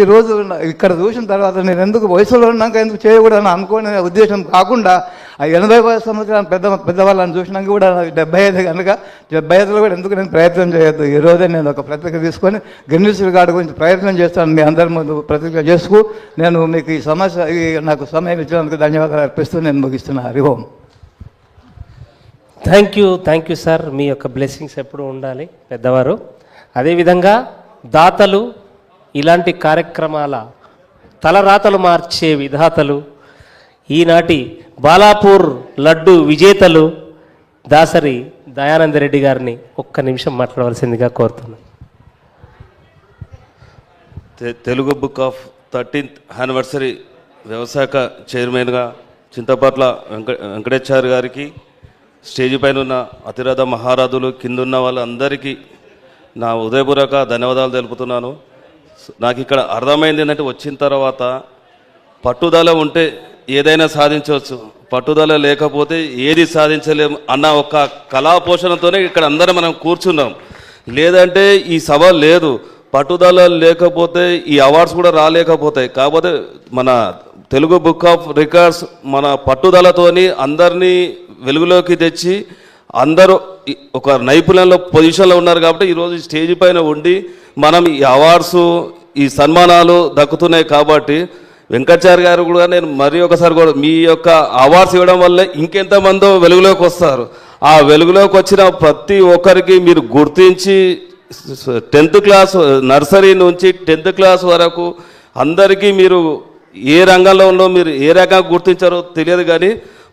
ఈరోజు ఇక్కడ చూసిన తర్వాత నేను ఎందుకు వయసులో ఉన్నాక ఎందుకు చేయకూడదని అనుకునే ఉద్దేశం కాకుండా ఆ 85 సంవత్సరాల పెద్దవాళ్ళని చూసినాక కూడా 75 కనుక 75లో కూడా ఎందుకు నేను ప్రయత్నం చేయొద్దు. ఈరోజే నేను ఒక ప్రతిజ్ఞ తీసుకొని గిన్నెస్ రికార్డు గురించి ప్రయత్నం చేస్తాను. మీ అందరి ముందు ప్రతిజ్ఞ చేసుకు నేను మీకు ఈ సమస్య నాకు సమయం ఇచ్చినందుకు ధన్యవాదాలు అర్పిస్తూ నేను ముగిస్తున్నా. Hari Om. Thank you sir. మీ యొక్క బ్లెస్సింగ్స్ ఎప్పుడు ఉండాలి పెద్దవారు. అదేవిధంగా దాతలు, ఇలాంటి కార్యక్రమాల తలరాతలు మార్చే విధాతలు, ఈనాటి బాలాపూర్ లడ్డు విజేతలు దాసరి దయానందరెడ్డి గారిని ఒక్క నిమిషం మాట్లాడవలసిందిగా కోరుతున్నాను. Telugu book of 13th anniversary వ్యవసాయ చైర్మన్గా చింతపట్ల వెంకటేశ్వర గారికి, స్టేజీ పైన ఉన్న అతిరథ మహారాజులు, కిందున్న వాళ్ళందరికీ నా హృదయపూర్వక ధన్యవాదాలు తెలుపుతున్నాను. నాకు ఇక్కడ అర్థమైంది ఏంటంటే, వచ్చిన తర్వాత పట్టుదల ఉంటే ఏదైనా సాధించవచ్చు, పట్టుదల లేకపోతే ఏది సాధించలేము అన్న ఒక కళా పోషణతోనే ఇక్కడ అందరం మనం కూర్చున్నాం. లేదంటే ఈ సభ లేదు, పట్టుదల లేకపోతే ఈ అవార్డ్స్ కూడా రాలేకపోతాయి. కాకపోతే మన తెలుగు బుక్ ఆఫ్ రికార్డ్స్ మన పట్టుదలతోని అందరినీ వెలుగులోకి తెచ్చి అందరూ ఒక నైపుణ్యంలో పొజిషన్లో ఉన్నారు కాబట్టి ఈరోజు స్టేజ్ పైన ఉండి మనం ఈ అవార్డ్స్, ఈ సన్మానాలు దక్కుతున్నాయి. కాబట్టి వెంకటాచార్య గారు కూడా నేను మరి ఒకసారి కూడా మీ యొక్క అవార్డ్స్ ఇవ్వడం వల్ల ఇంకెంతమందో వెలుగులోకి వస్తారు. ఆ వెలుగులోకి వచ్చిన ప్రతి ఒక్కరికి మీరు గుర్తించి 10th క్లాస్ నర్సరీ నుంచి 10th క్లాస్ వరకు అందరికీ మీరు ఏ రంగంలో ఉన్నో మీరు ఏ రకంగా గుర్తించారో తెలియదు, కానీ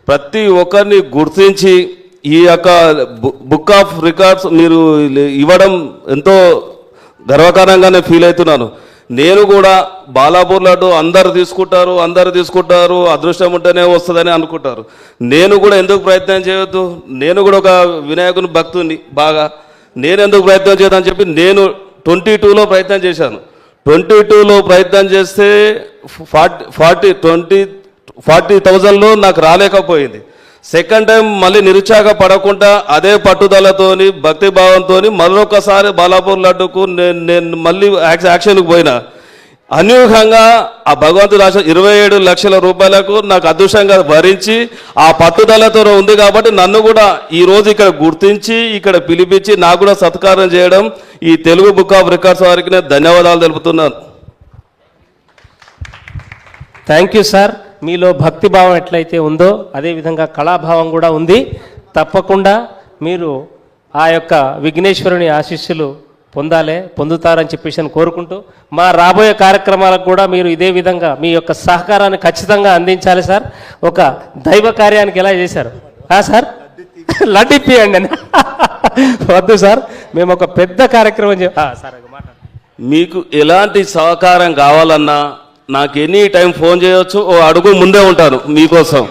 ప్రతి ఒక్కరిని గుర్తించి ఈ యొక్క బుక్ ఆఫ్ రికార్డ్స్ మీరు ఇవ్వడం ఎంతో గర్వకారంగానే ఫీల్ అవుతున్నాను. నేను కూడా బాలాపూర్ లడ్డు అందరు తీసుకుంటారు, అదృష్టం ఉంటేనే వస్తుందని అనుకుంటారు. నేను కూడా ఎందుకు ప్రయత్నం చేయొద్దు, నేను కూడా ఒక వినాయకుని భక్తుని బాగా, నేను ఎందుకు ప్రయత్నం చేయొద్దని చెప్పి నేను 22లో ప్రయత్నం చేశాను. 22లో ప్రయత్నం చేస్తే 40,000లో నాకు రాలేకపోయింది. సెకండ్ టైం మళ్ళీ నిరుత్సాహపడకుండా అదే పట్టుదలతోని భక్తి భావంతో మరొకసారి బాలాపూర్ లడ్డుకు నేను మళ్ళీ యాక్షన్కి పోయినా. అనూహ్యంగా ఆ భగవంతుడు రాసిన 27 లక్షల రూపాయలకు నాకు అదృష్టంగా భరించి ఆ పట్టుదలతో ఉంది కాబట్టి నన్ను కూడా ఈరోజు ఇక్కడ గుర్తించి ఇక్కడ పిలిపించి నాకు కూడా సత్కారం చేయడం ఈ తెలుగు బుక్ ఆఫ్ రికార్డ్స్ వారికి నేను ధన్యవాదాలు తెలుపుతున్నాను. Thank you sir. మీలో భక్తి భావం ఎట్లయితే ఉందో అదేవిధంగా కళాభావం కూడా ఉంది. తప్పకుండా మీరు ఆ యొక్క విఘ్నేశ్వరుని ఆశీస్సులు పొందుతారని చెప్పేసి కోరుకుంటూ, మా రాబోయే కార్యక్రమాలకు కూడా మీరు ఇదే విధంగా మీ యొక్క సహకారాన్ని ఖచ్చితంగా అందించాలి సార్. ఒక దైవ కార్యానికి ఎలా చేశారు సార్, లడ్డిప్పియండి అని వద్దు సార్, మేము ఒక పెద్ద కార్యక్రమం సార్. మీకు ఎలాంటి సహకారం కావాలన్నా నాకు ఎనీ టైం ఫోన్ చేయొచ్చు, ఓ అడుగు ముందే ఉంటాను మీకోసం.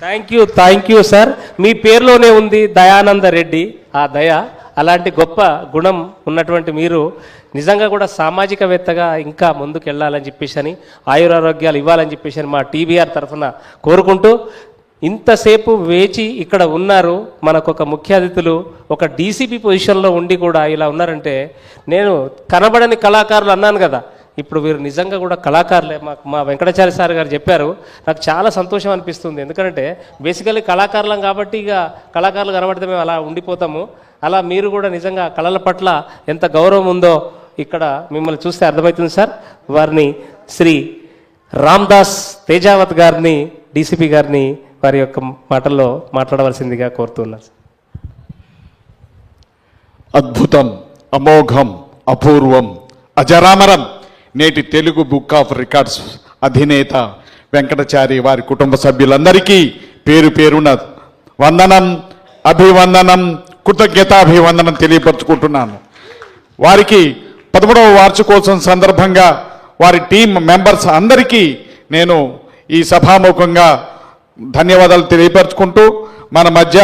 Thank you sir. మీ పేరులోనే ఉంది దయానంద రెడ్డి, ఆ దయ. అలాంటి గొప్ప గుణం ఉన్నటువంటి మీరు నిజంగా కూడా సామాజికవేత్తగా ఇంకా ముందుకు వెళ్ళాలని చెప్పేసి, ఆయురారోగ్యాలు ఇవ్వాలని చెప్పేసి మా టీబీఆర్ తరఫున కోరుకుంటూ, ఇంతసేపు వేచి ఇక్కడ ఉన్నారు మనకొక ముఖ్య అతిథులు ఒక డీసీపీ పొజిషన్లో ఉండి కూడా ఇలా ఉన్నారంటే, నేను కనబడని కళాకారులు అన్నాను కదా, ఇప్పుడు వీరు నిజంగా కూడా కళాకారులే. మా వెంకటాచార్య సార్ గారు చెప్పారు, నాకు చాలా సంతోషం అనిపిస్తుంది. ఎందుకంటే బేసికలీ కళాకారులం కాబట్టి ఇక కళాకారులు కనబడితే మేము అలా ఉండిపోతాము. అలా మీరు కూడా నిజంగా కళల పట్ల ఎంత గౌరవం ఉందో ఇక్కడ మిమ్మల్ని చూస్తే అర్థమవుతుంది సార్. వారిని శ్రీ రామ్దాస్ తేజావత్ గారిని, డీసీపీ గారిని వారి యొక్క మాటల్లో మాట్లాడవలసిందిగా కోరుతున్నారు. అద్భుతం, అమోఘం, అపూర్వం, అజరామరం నేటి తెలుగు బుక్ ఆఫ్ రికార్డ్స్ అధినేత వెంకటాచారి వారి కుటుంబ సభ్యులందరికీ పేరు పేరున వందనం, అభివందనం, కృతజ్ఞతాభివందనం తెలియపరుచుకుంటున్నాను. వారికి 13వ వార్షికోత్సవం సందర్భంగా వారి టీం మెంబర్స్ అందరికీ నేను ఈ సభాముఖంగా ధన్యవాదాలు తెలియపరుచుకుంటూ, మన మధ్య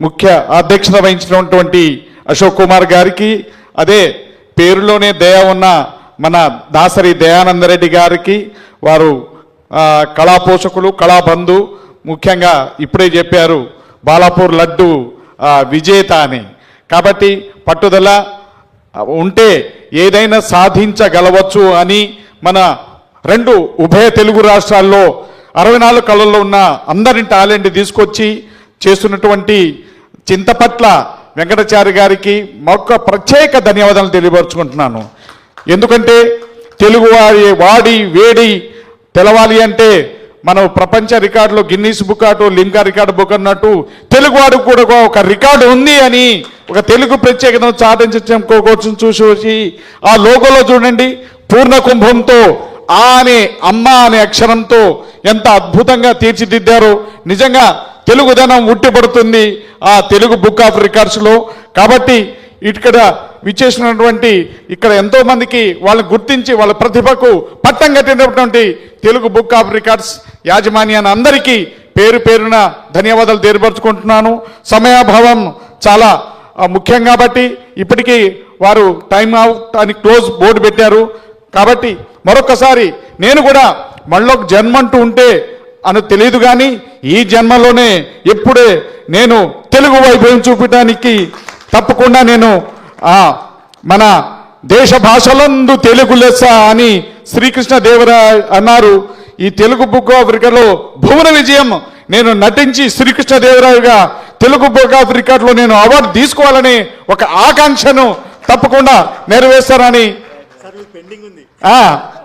ముఖ్య అధ్యక్షత వహించినటువంటి అశోక్ కుమార్ గారికి, అదే పేరులోనే దయ ఉన్న మన దాసరి దయానందరెడ్డి గారికి, వారు కళా పోషకులు, కళాబంధు, ముఖ్యంగా ఇప్పుడే చెప్పారు బాలాపూర్ లడ్డు విజేత అని. కాబట్టి పట్టుదల ఉంటే ఏదైనా సాధించగలవచ్చు అని మన రెండు ఉభయ తెలుగు రాష్ట్రాల్లో 64 కళల్లో ఉన్న అందరి టాలెంట్ తీసుకొచ్చి చేస్తున్నటువంటి చింతపట్ల వెంకటాచారి గారికి మొక్క ప్రత్యేక ధన్యవాదాలు తెలియపరుచుకుంటున్నాను. ఎందుకంటే తెలుగు వాడి వేడి తెలవాలి అంటే మనం ప్రపంచ రికార్డులో గిన్నీస్ బుక్ అటు లిమ్కా రికార్డు బుక్ అన్నట్టు తెలుగువాడికి కూడా ఒక రికార్డు ఉంది అని ఒక తెలుగు ప్రత్యేకతను చాటించడం కోసం చూసి ఆ లోగోలో చూడండి, పూర్ణ కుంభంతో ఆ అనే అమ్మ అనే అక్షరంతో ఎంత అద్భుతంగా తీర్చిదిద్దారో. నిజంగా తెలుగుదనం ఉట్టిపడుతుంది ఆ తెలుగు బుక్ ఆఫ్ రికార్డ్స్లో. కాబట్టి ఇక్కడ విచ్చేసినటువంటి ఇక్కడ ఎంతో మందికి వాళ్ళని గుర్తించి వాళ్ళ ప్రతిభకు పట్టం కట్టినటువంటి తెలుగు బుక్ ఆఫ్ రికార్డ్స్ యాజమాన్యాన్ని అందరికీ పేరు పేరున ధన్యవాదాలు తెలియపరుచుకుంటున్నాను. సమయాభావం చాలా ముఖ్యం కాబట్టి ఇప్పటికీ వారు టైం అవుట్ అని క్లోజ్ బోర్డు పెట్టారు. కాబట్టి మరొకసారి నేను కూడా మళ్ళీ జన్మంటూ ఉంటే అని తెలియదు, కానీ ఈ జన్మలోనే ఎప్పుడే నేను తెలుగు వైభవం చూపడానికి తప్పకుండా నేను మన దేశ భాషలందు తెలుగు లెస్స అని శ్రీకృష్ణదేవరాయ అన్నారు. ఈ తెలుగు బుక్ ఆఫ్ రికార్డులో భువన విజయం నేను నటించి శ్రీకృష్ణదేవరాయగా తెలుగు బుక్ ఆఫ్ రికార్డులో నేను అవార్డు తీసుకోవాలని ఒక ఆకాంక్షను తప్పకుండా నెరవేర్స్తారని.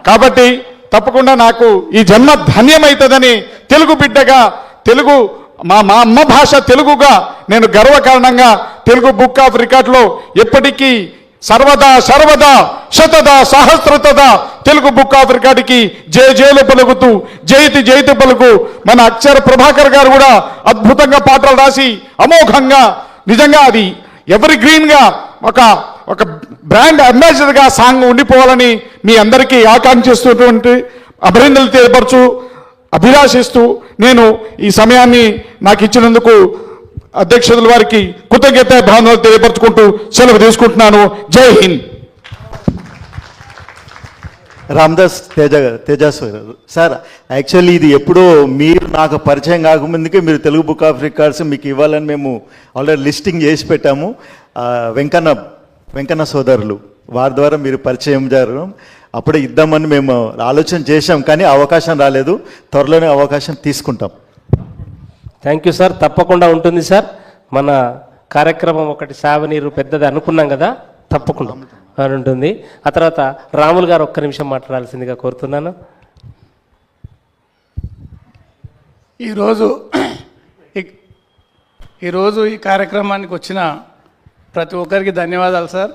కాబట్టి తప్పకుండా నాకు ఈ జన్మ ధన్యమవుతుందని తెలుగు బిడ్డగా, తెలుగు మా అమ్మ భాష తెలుగుగా నేను గర్వకారణంగా తెలుగు బుక్ ఆఫ్ రికార్డులో ఎప్పటికీ సర్వదా శతదా సహస్రతదా తెలుగు బుక్ ఆఫ్ రికార్డుకి జయలు పలుకుతూ జయతి పలుకు మన అక్షర ప్రభాకర్ గారు కూడా అద్భుతంగా పాటలు రాసి అమోఘంగా, నిజంగా అది ఎవరి గ్రీన్గా ఒక బ్రాండ్ అంబాసిడర్గా సాంగ్ ఉండిపోవాలని మీ అందరికీ ఆకాంక్షిస్తున్నటువంటి అభినందనలు తెలియపరచు అభిలాషిస్తూ నేను ఈ సమయాన్ని నాకు ఇచ్చినందుకు అధ్యక్షుల వారికి కృతజ్ఞత భావనలు తెలియపరచుకుంటూ సెలవు తీసుకుంటున్నాను. జై హింద్. రామదాస్ తేజాస్ గారు సార్, యాక్చువల్లీ ఇది ఎప్పుడో మీరు నాకు పరిచయం కాకముందుకే మీరు తెలుగు బుక్ ఆఫ్ రికార్డ్స్ మీకు ఇవ్వాలని మేము ఆల్రెడీ లిస్టింగ్ చేసి పెట్టాము. వెంకన్న సోదరులు వారి ద్వారా మీరు పరిచయం జరగడం అప్పుడే ఇద్దామని మేము ఆలోచన చేశాం, కానీ అవకాశం రాలేదు. త్వరలోనే అవకాశం తీసుకుంటాం. Thank you sir. తప్పకుండా ఉంటుంది సార్. మన కార్యక్రమం ఒకటి సావనీరు పెద్దది అనుకున్నాం కదా, తప్పకుండా ఉంటుంది. ఆ తర్వాత రాములు గారు ఒక్క నిమిషం మాట్లాడాల్సిందిగా కోరుతున్నాను. ఈరోజు ఈ కార్యక్రమానికి వచ్చిన ప్రతి ఒక్కరికి ధన్యవాదాలు సార్.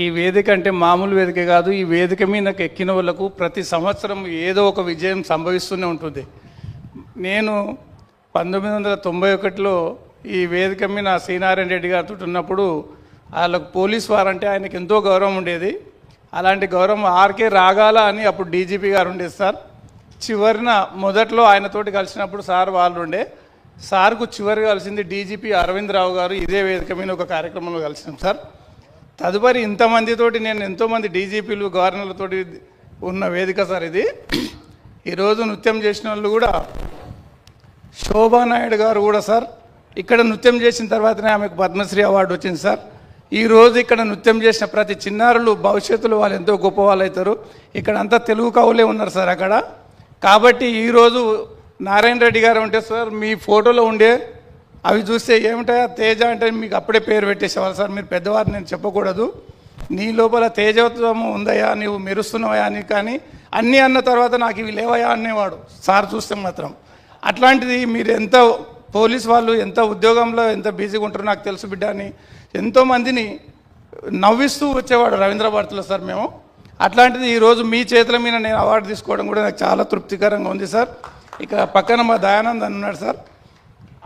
ఈ వేదిక అంటే మామూలు వేదిక కాదు. ఈ వేదిక మీదకి ఎక్కిన వాళ్ళకు ప్రతి సంవత్సరం ఏదో ఒక విజయం సంభవిస్తూనే ఉంటుంది. నేను 1991లో ఈ వేదిక మీద శ్రీనారాయణ రెడ్డి గారితో ఉన్నప్పుడు వాళ్ళకు పోలీస్ వారంటే ఆయనకి ఎంతో గౌరవం ఉండేది. అలాంటి గౌరవం ఆర్కే రాగాల అని అప్పుడు డీజీపీ గారు ఉండేది సార్. మొదట్లో ఆయనతోటి కలిసినప్పుడు సార్ వాళ్ళు ఉండే. సార్కు చివరిగా కలిసింది డీజీపీ అరవింద్ రావు గారు. ఇదే వేదిక మీద ఒక కార్యక్రమంలో కలిసినాం సార్. తదుపరి ఇంతమందితోటి నేను ఎంతోమంది డీజీపీలు గవర్నర్లతోటి ఉన్న వేదిక సార్ ఇది. ఈరోజు నృత్యం చేసిన వాళ్ళు కూడా శోభానాయుడు గారు కూడా సార్ ఇక్కడ నృత్యం చేసిన తర్వాతనే ఆమెకు పద్మశ్రీ అవార్డు వచ్చింది సార్. ఈరోజు ఇక్కడ నృత్యం చేసిన ప్రతి చిన్నారులు భవిష్యత్తులో వాళ్ళు ఎంతో గొప్ప వాళ్ళు అవుతారు. ఇక్కడ అంతా తెలుగు కవులే ఉన్నారు సార్ అక్కడ. కాబట్టి ఈరోజు నారాయణ రెడ్డి గారు ఉంటే సార్ మీ ఫోటోలో ఉండే అవి చూస్తే ఏమిటాయా తేజ అంటే మీకు అప్పుడే పేరు పెట్టేసేవాళ్ళు సార్. మీరు పెద్దవారు, నేను చెప్పకూడదు. నీ లోపల తేజత్వం ఉందయా, నీవు మెరుస్తున్నావయా అని. కానీ అన్నీ అన్న తర్వాత నాకు ఇవి లేవయా అనేవాడు సార్ చూస్తే మాత్రం. అట్లాంటిది మీరు ఎంత పోలీస్ వాళ్ళు ఎంత ఉద్యోగంలో ఎంత బిజీగా ఉంటారో నాకు తెలుసు బిడ్డ అని ఎంతోమందిని నవ్విస్తూ వచ్చేవాడు రవీంద్ర భారతిలో సార్ మేము. అట్లాంటిది ఈరోజు మీ చేతుల మీద నేను అవార్డు తీసుకోవడం కూడా నాకు చాలా తృప్తికరంగా ఉంది సార్. ఇక పక్కన మా దయానంద్ అని ఉన్నాడు సార్.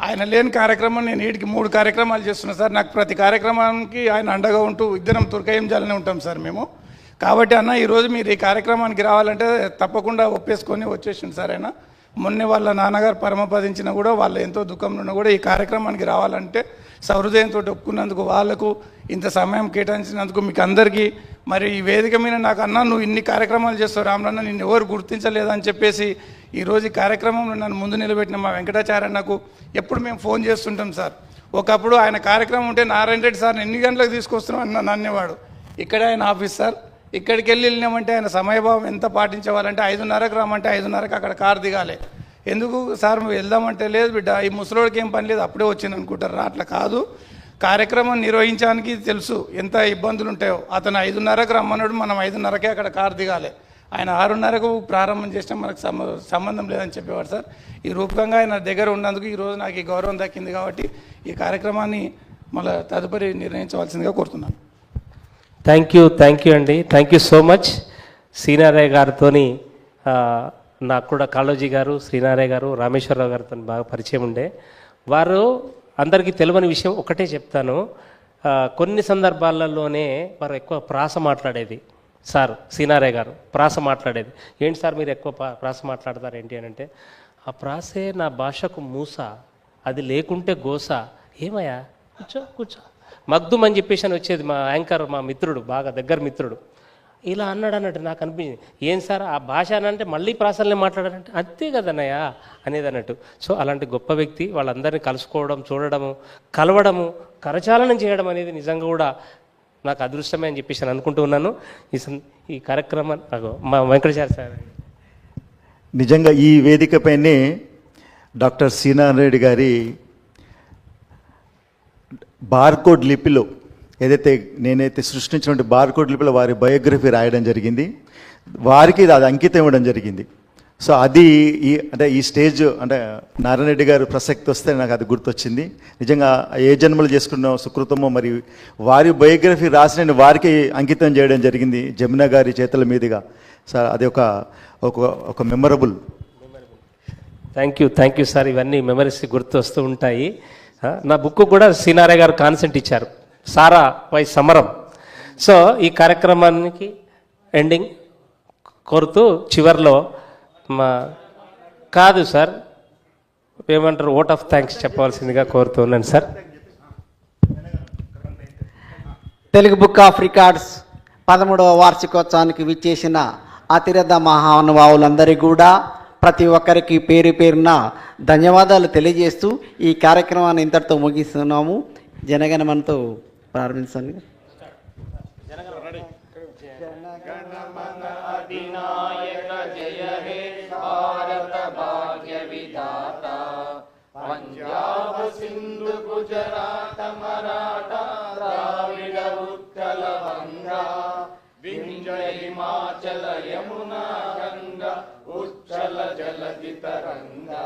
ఆయన లేని కార్యక్రమం నేను వీటికి 3 కార్యక్రమాలు చేస్తున్నాను సార్. నాకు ప్రతి కార్యక్రమానికి ఆయన అండగా ఉంటూ ఇద్దరం తుర్కయం జాలనే ఉంటాం సార్ మేము. కాబట్టి అన్న ఈరోజు మీరు ఈ కార్యక్రమానికి రావాలంటే తప్పకుండా ఒప్పేసుకొని వచ్చేసింది సార్. ఆయన మొన్నే వాళ్ళ నాన్నగారు పరమపదించినా కూడా వాళ్ళు ఎంతో దుఃఖంలో ఉన్నా కూడా ఈ కార్యక్రమానికి రావాలంటే సహృదయంతో ఒప్పుకున్నందుకు వాళ్ళకు ఇంత సమయం కేటాయించినందుకు మీకు అందరికీ మరి ఈ వేదిక మీద నాకు అన్నా నువ్వు ఇన్ని కార్యక్రమాలు చేస్తావు రామలన్న నిన్ను ఎవరు గుర్తించలేదని చెప్పేసి ఈరోజు ఈ కార్యక్రమంలో నన్ను ముందు నిలబెట్టిన మా వెంకటాచార్యన్నకు ఎప్పుడు మేము ఫోన్ చేస్తుంటాం సార్. ఒకప్పుడు ఆయన కార్యక్రమం ఉంటే నారాయణ రెడ్డి సార్ ఎన్ని గంటలకు తీసుకొస్తున్నాం అన్న అనేవాడు. ఇక్కడ ఆయన ఆఫీస్ సార్, ఇక్కడికి వెళ్ళినామంటే ఆయన సమయభావం ఎంత పాటించేవాళ్ళంటే 5:30కు రామంటే 5:30కు అక్కడ కారు దిగాలి. ఎందుకు సార్ వెళ్దామంటే లేదు బిడ్డ ఈ ముసలోడికి ఏం పని లేదు అప్పుడే వచ్చింది అనుకుంటారు. అట్లా కాదు, కార్యక్రమం నిర్వహించడానికి తెలుసు ఎంత ఇబ్బందులు ఉంటాయో. అతను 5:30కు రమ్మన్నాడు, మనం 5:30కే అక్కడ కారు దిగాలి. ఆయన 6:30కు ప్రారంభం చేసినా మనకు సంబంధం లేదని చెప్పేవాడు సార్. ఈ రూపకంగా ఆయన దగ్గర ఉన్నందుకు ఈరోజు నాకు ఈ గౌరవం దక్కింది కాబట్టి ఈ కార్యక్రమాన్ని మళ్ళీ తదుపరి నిర్ణయించవలసిందిగా కోరుతున్నాను. థ్యాంక్ యూ అండి, thank you so much. Sri Narayana గారితో నాకు కూడా కాళోజీ గారు, శ్రీనారాయణ గారు, రామేశ్వరరావు గారితో బాగా పరిచయం ఉండే. వారు అందరికీ తెలియని విషయం ఒకటే చెప్తాను, కొన్ని సందర్భాలలోనే వారు ఎక్కువ ప్రాస మాట్లాడేది. సార్ శ్రీనారాయణ గారు ప్రాస మాట్లాడేది. ఏంటి సార్ మీరు ఎక్కువ ప్రాస మాట్లాడతారు ఏంటి అని అంటే, ఆ ప్రాసే నా భాషకు మూస, అది లేకుంటే గోస. ఏమయ్యా కూర్చో కూర్చో మగ్దుమ్ అని చెప్పేసి అని వచ్చేది మా యాంకర్, మా మిత్రుడు, బాగా దగ్గర మిత్రుడు. ఇలా అన్నాడు అన్నట్టు నాకు అనిపించింది. ఏం సార్ ఆ భాష అని అంటే మళ్ళీ ప్రాసలనే మాట్లాడారంటే అంతే కదన్నయ్య అనేది అన్నట్టు. సో అలాంటి గొప్ప వ్యక్తి, వాళ్ళందరినీ కలుసుకోవడం, చూడడము, కలవడము, కరచాలనం చేయడం అనేది నిజంగా కూడా నాకు అదృష్టమే అని చెప్పేసి నేను అనుకుంటూ ఉన్నాను. ఈ కార్యక్రమం మా వెంకటచారి సార్ నిజంగా ఈ వేదికపైనే డాక్టర్ శ్రీనారాయణ రెడ్డి గారి బార్కోడ్ లిపిలో నేనైతే సృష్టించినటువంటి బార్కోడ్ లిపిలో వారి బయోగ్రఫీ రాయడం జరిగింది. వారికి అది అంకితం ఇవ్వడం జరిగింది. సో అది ఈ స్టేజ్ అంటే నారాయణ రెడ్డి గారు ప్రసక్తి వస్తే నాకు అది గుర్తొచ్చింది. నిజంగా ఏ జన్మలు చేసుకున్న సుకృతమో మరి వారి బయోగ్రఫీ రాసిన వారికి అంకితం చేయడం జరిగింది జమున గారి చేతుల మీదుగా. సార్ అది ఒక మెమరబుల్. Thank you sir. ఇవన్నీ మెమరీస్ గుర్తు వస్తూ ఉంటాయి. నా బుక్ కూడా శ్రీనారాయణ గారు కాన్సెంట్ ఇచ్చారు, సారా పై సమరం. సో ఈ కార్యక్రమానికి ఎండింగ్ కోరుతూ చివరిలో కాదు సార్ ఏమంటారు ఓట్ ఆఫ్ థ్యాంక్స్ చెప్పవలసిందిగా కోరుతూ ఉన్నాను sir. Telugu book of records 13వ వార్షికోత్సవానికి విచ్చేసిన అతిరథ మహానుభావులందరికీ కూడా ప్రతి ఒక్కరికి పేరు పేరున ధన్యవాదాలు తెలియజేస్తూ ఈ కార్యక్రమాన్ని ఇంతటితో ముగిస్తున్నాము. జనగణమనతో ప్రారంభించండి. పంజాబ్ సింధు గుజరాత మరాఠా ద్రావిడ ఉత్కల వంగా వింధ్య హిమాచల యమునా గంగా ఉచ్చల జలధి తరంగా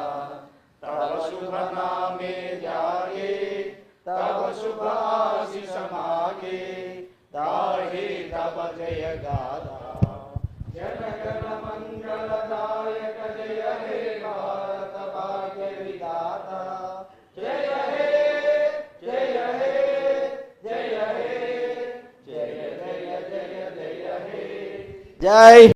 తవ శుభ నామే జాగే తవ శుభ ఆశిష మాగే దాహే తవ జయ గాథా జనగణ మంగళదాయక జయ హే భారత భాగ్య విధాత జయ హే జయ హే జయ హే జయ జయ జయ జయ హే జై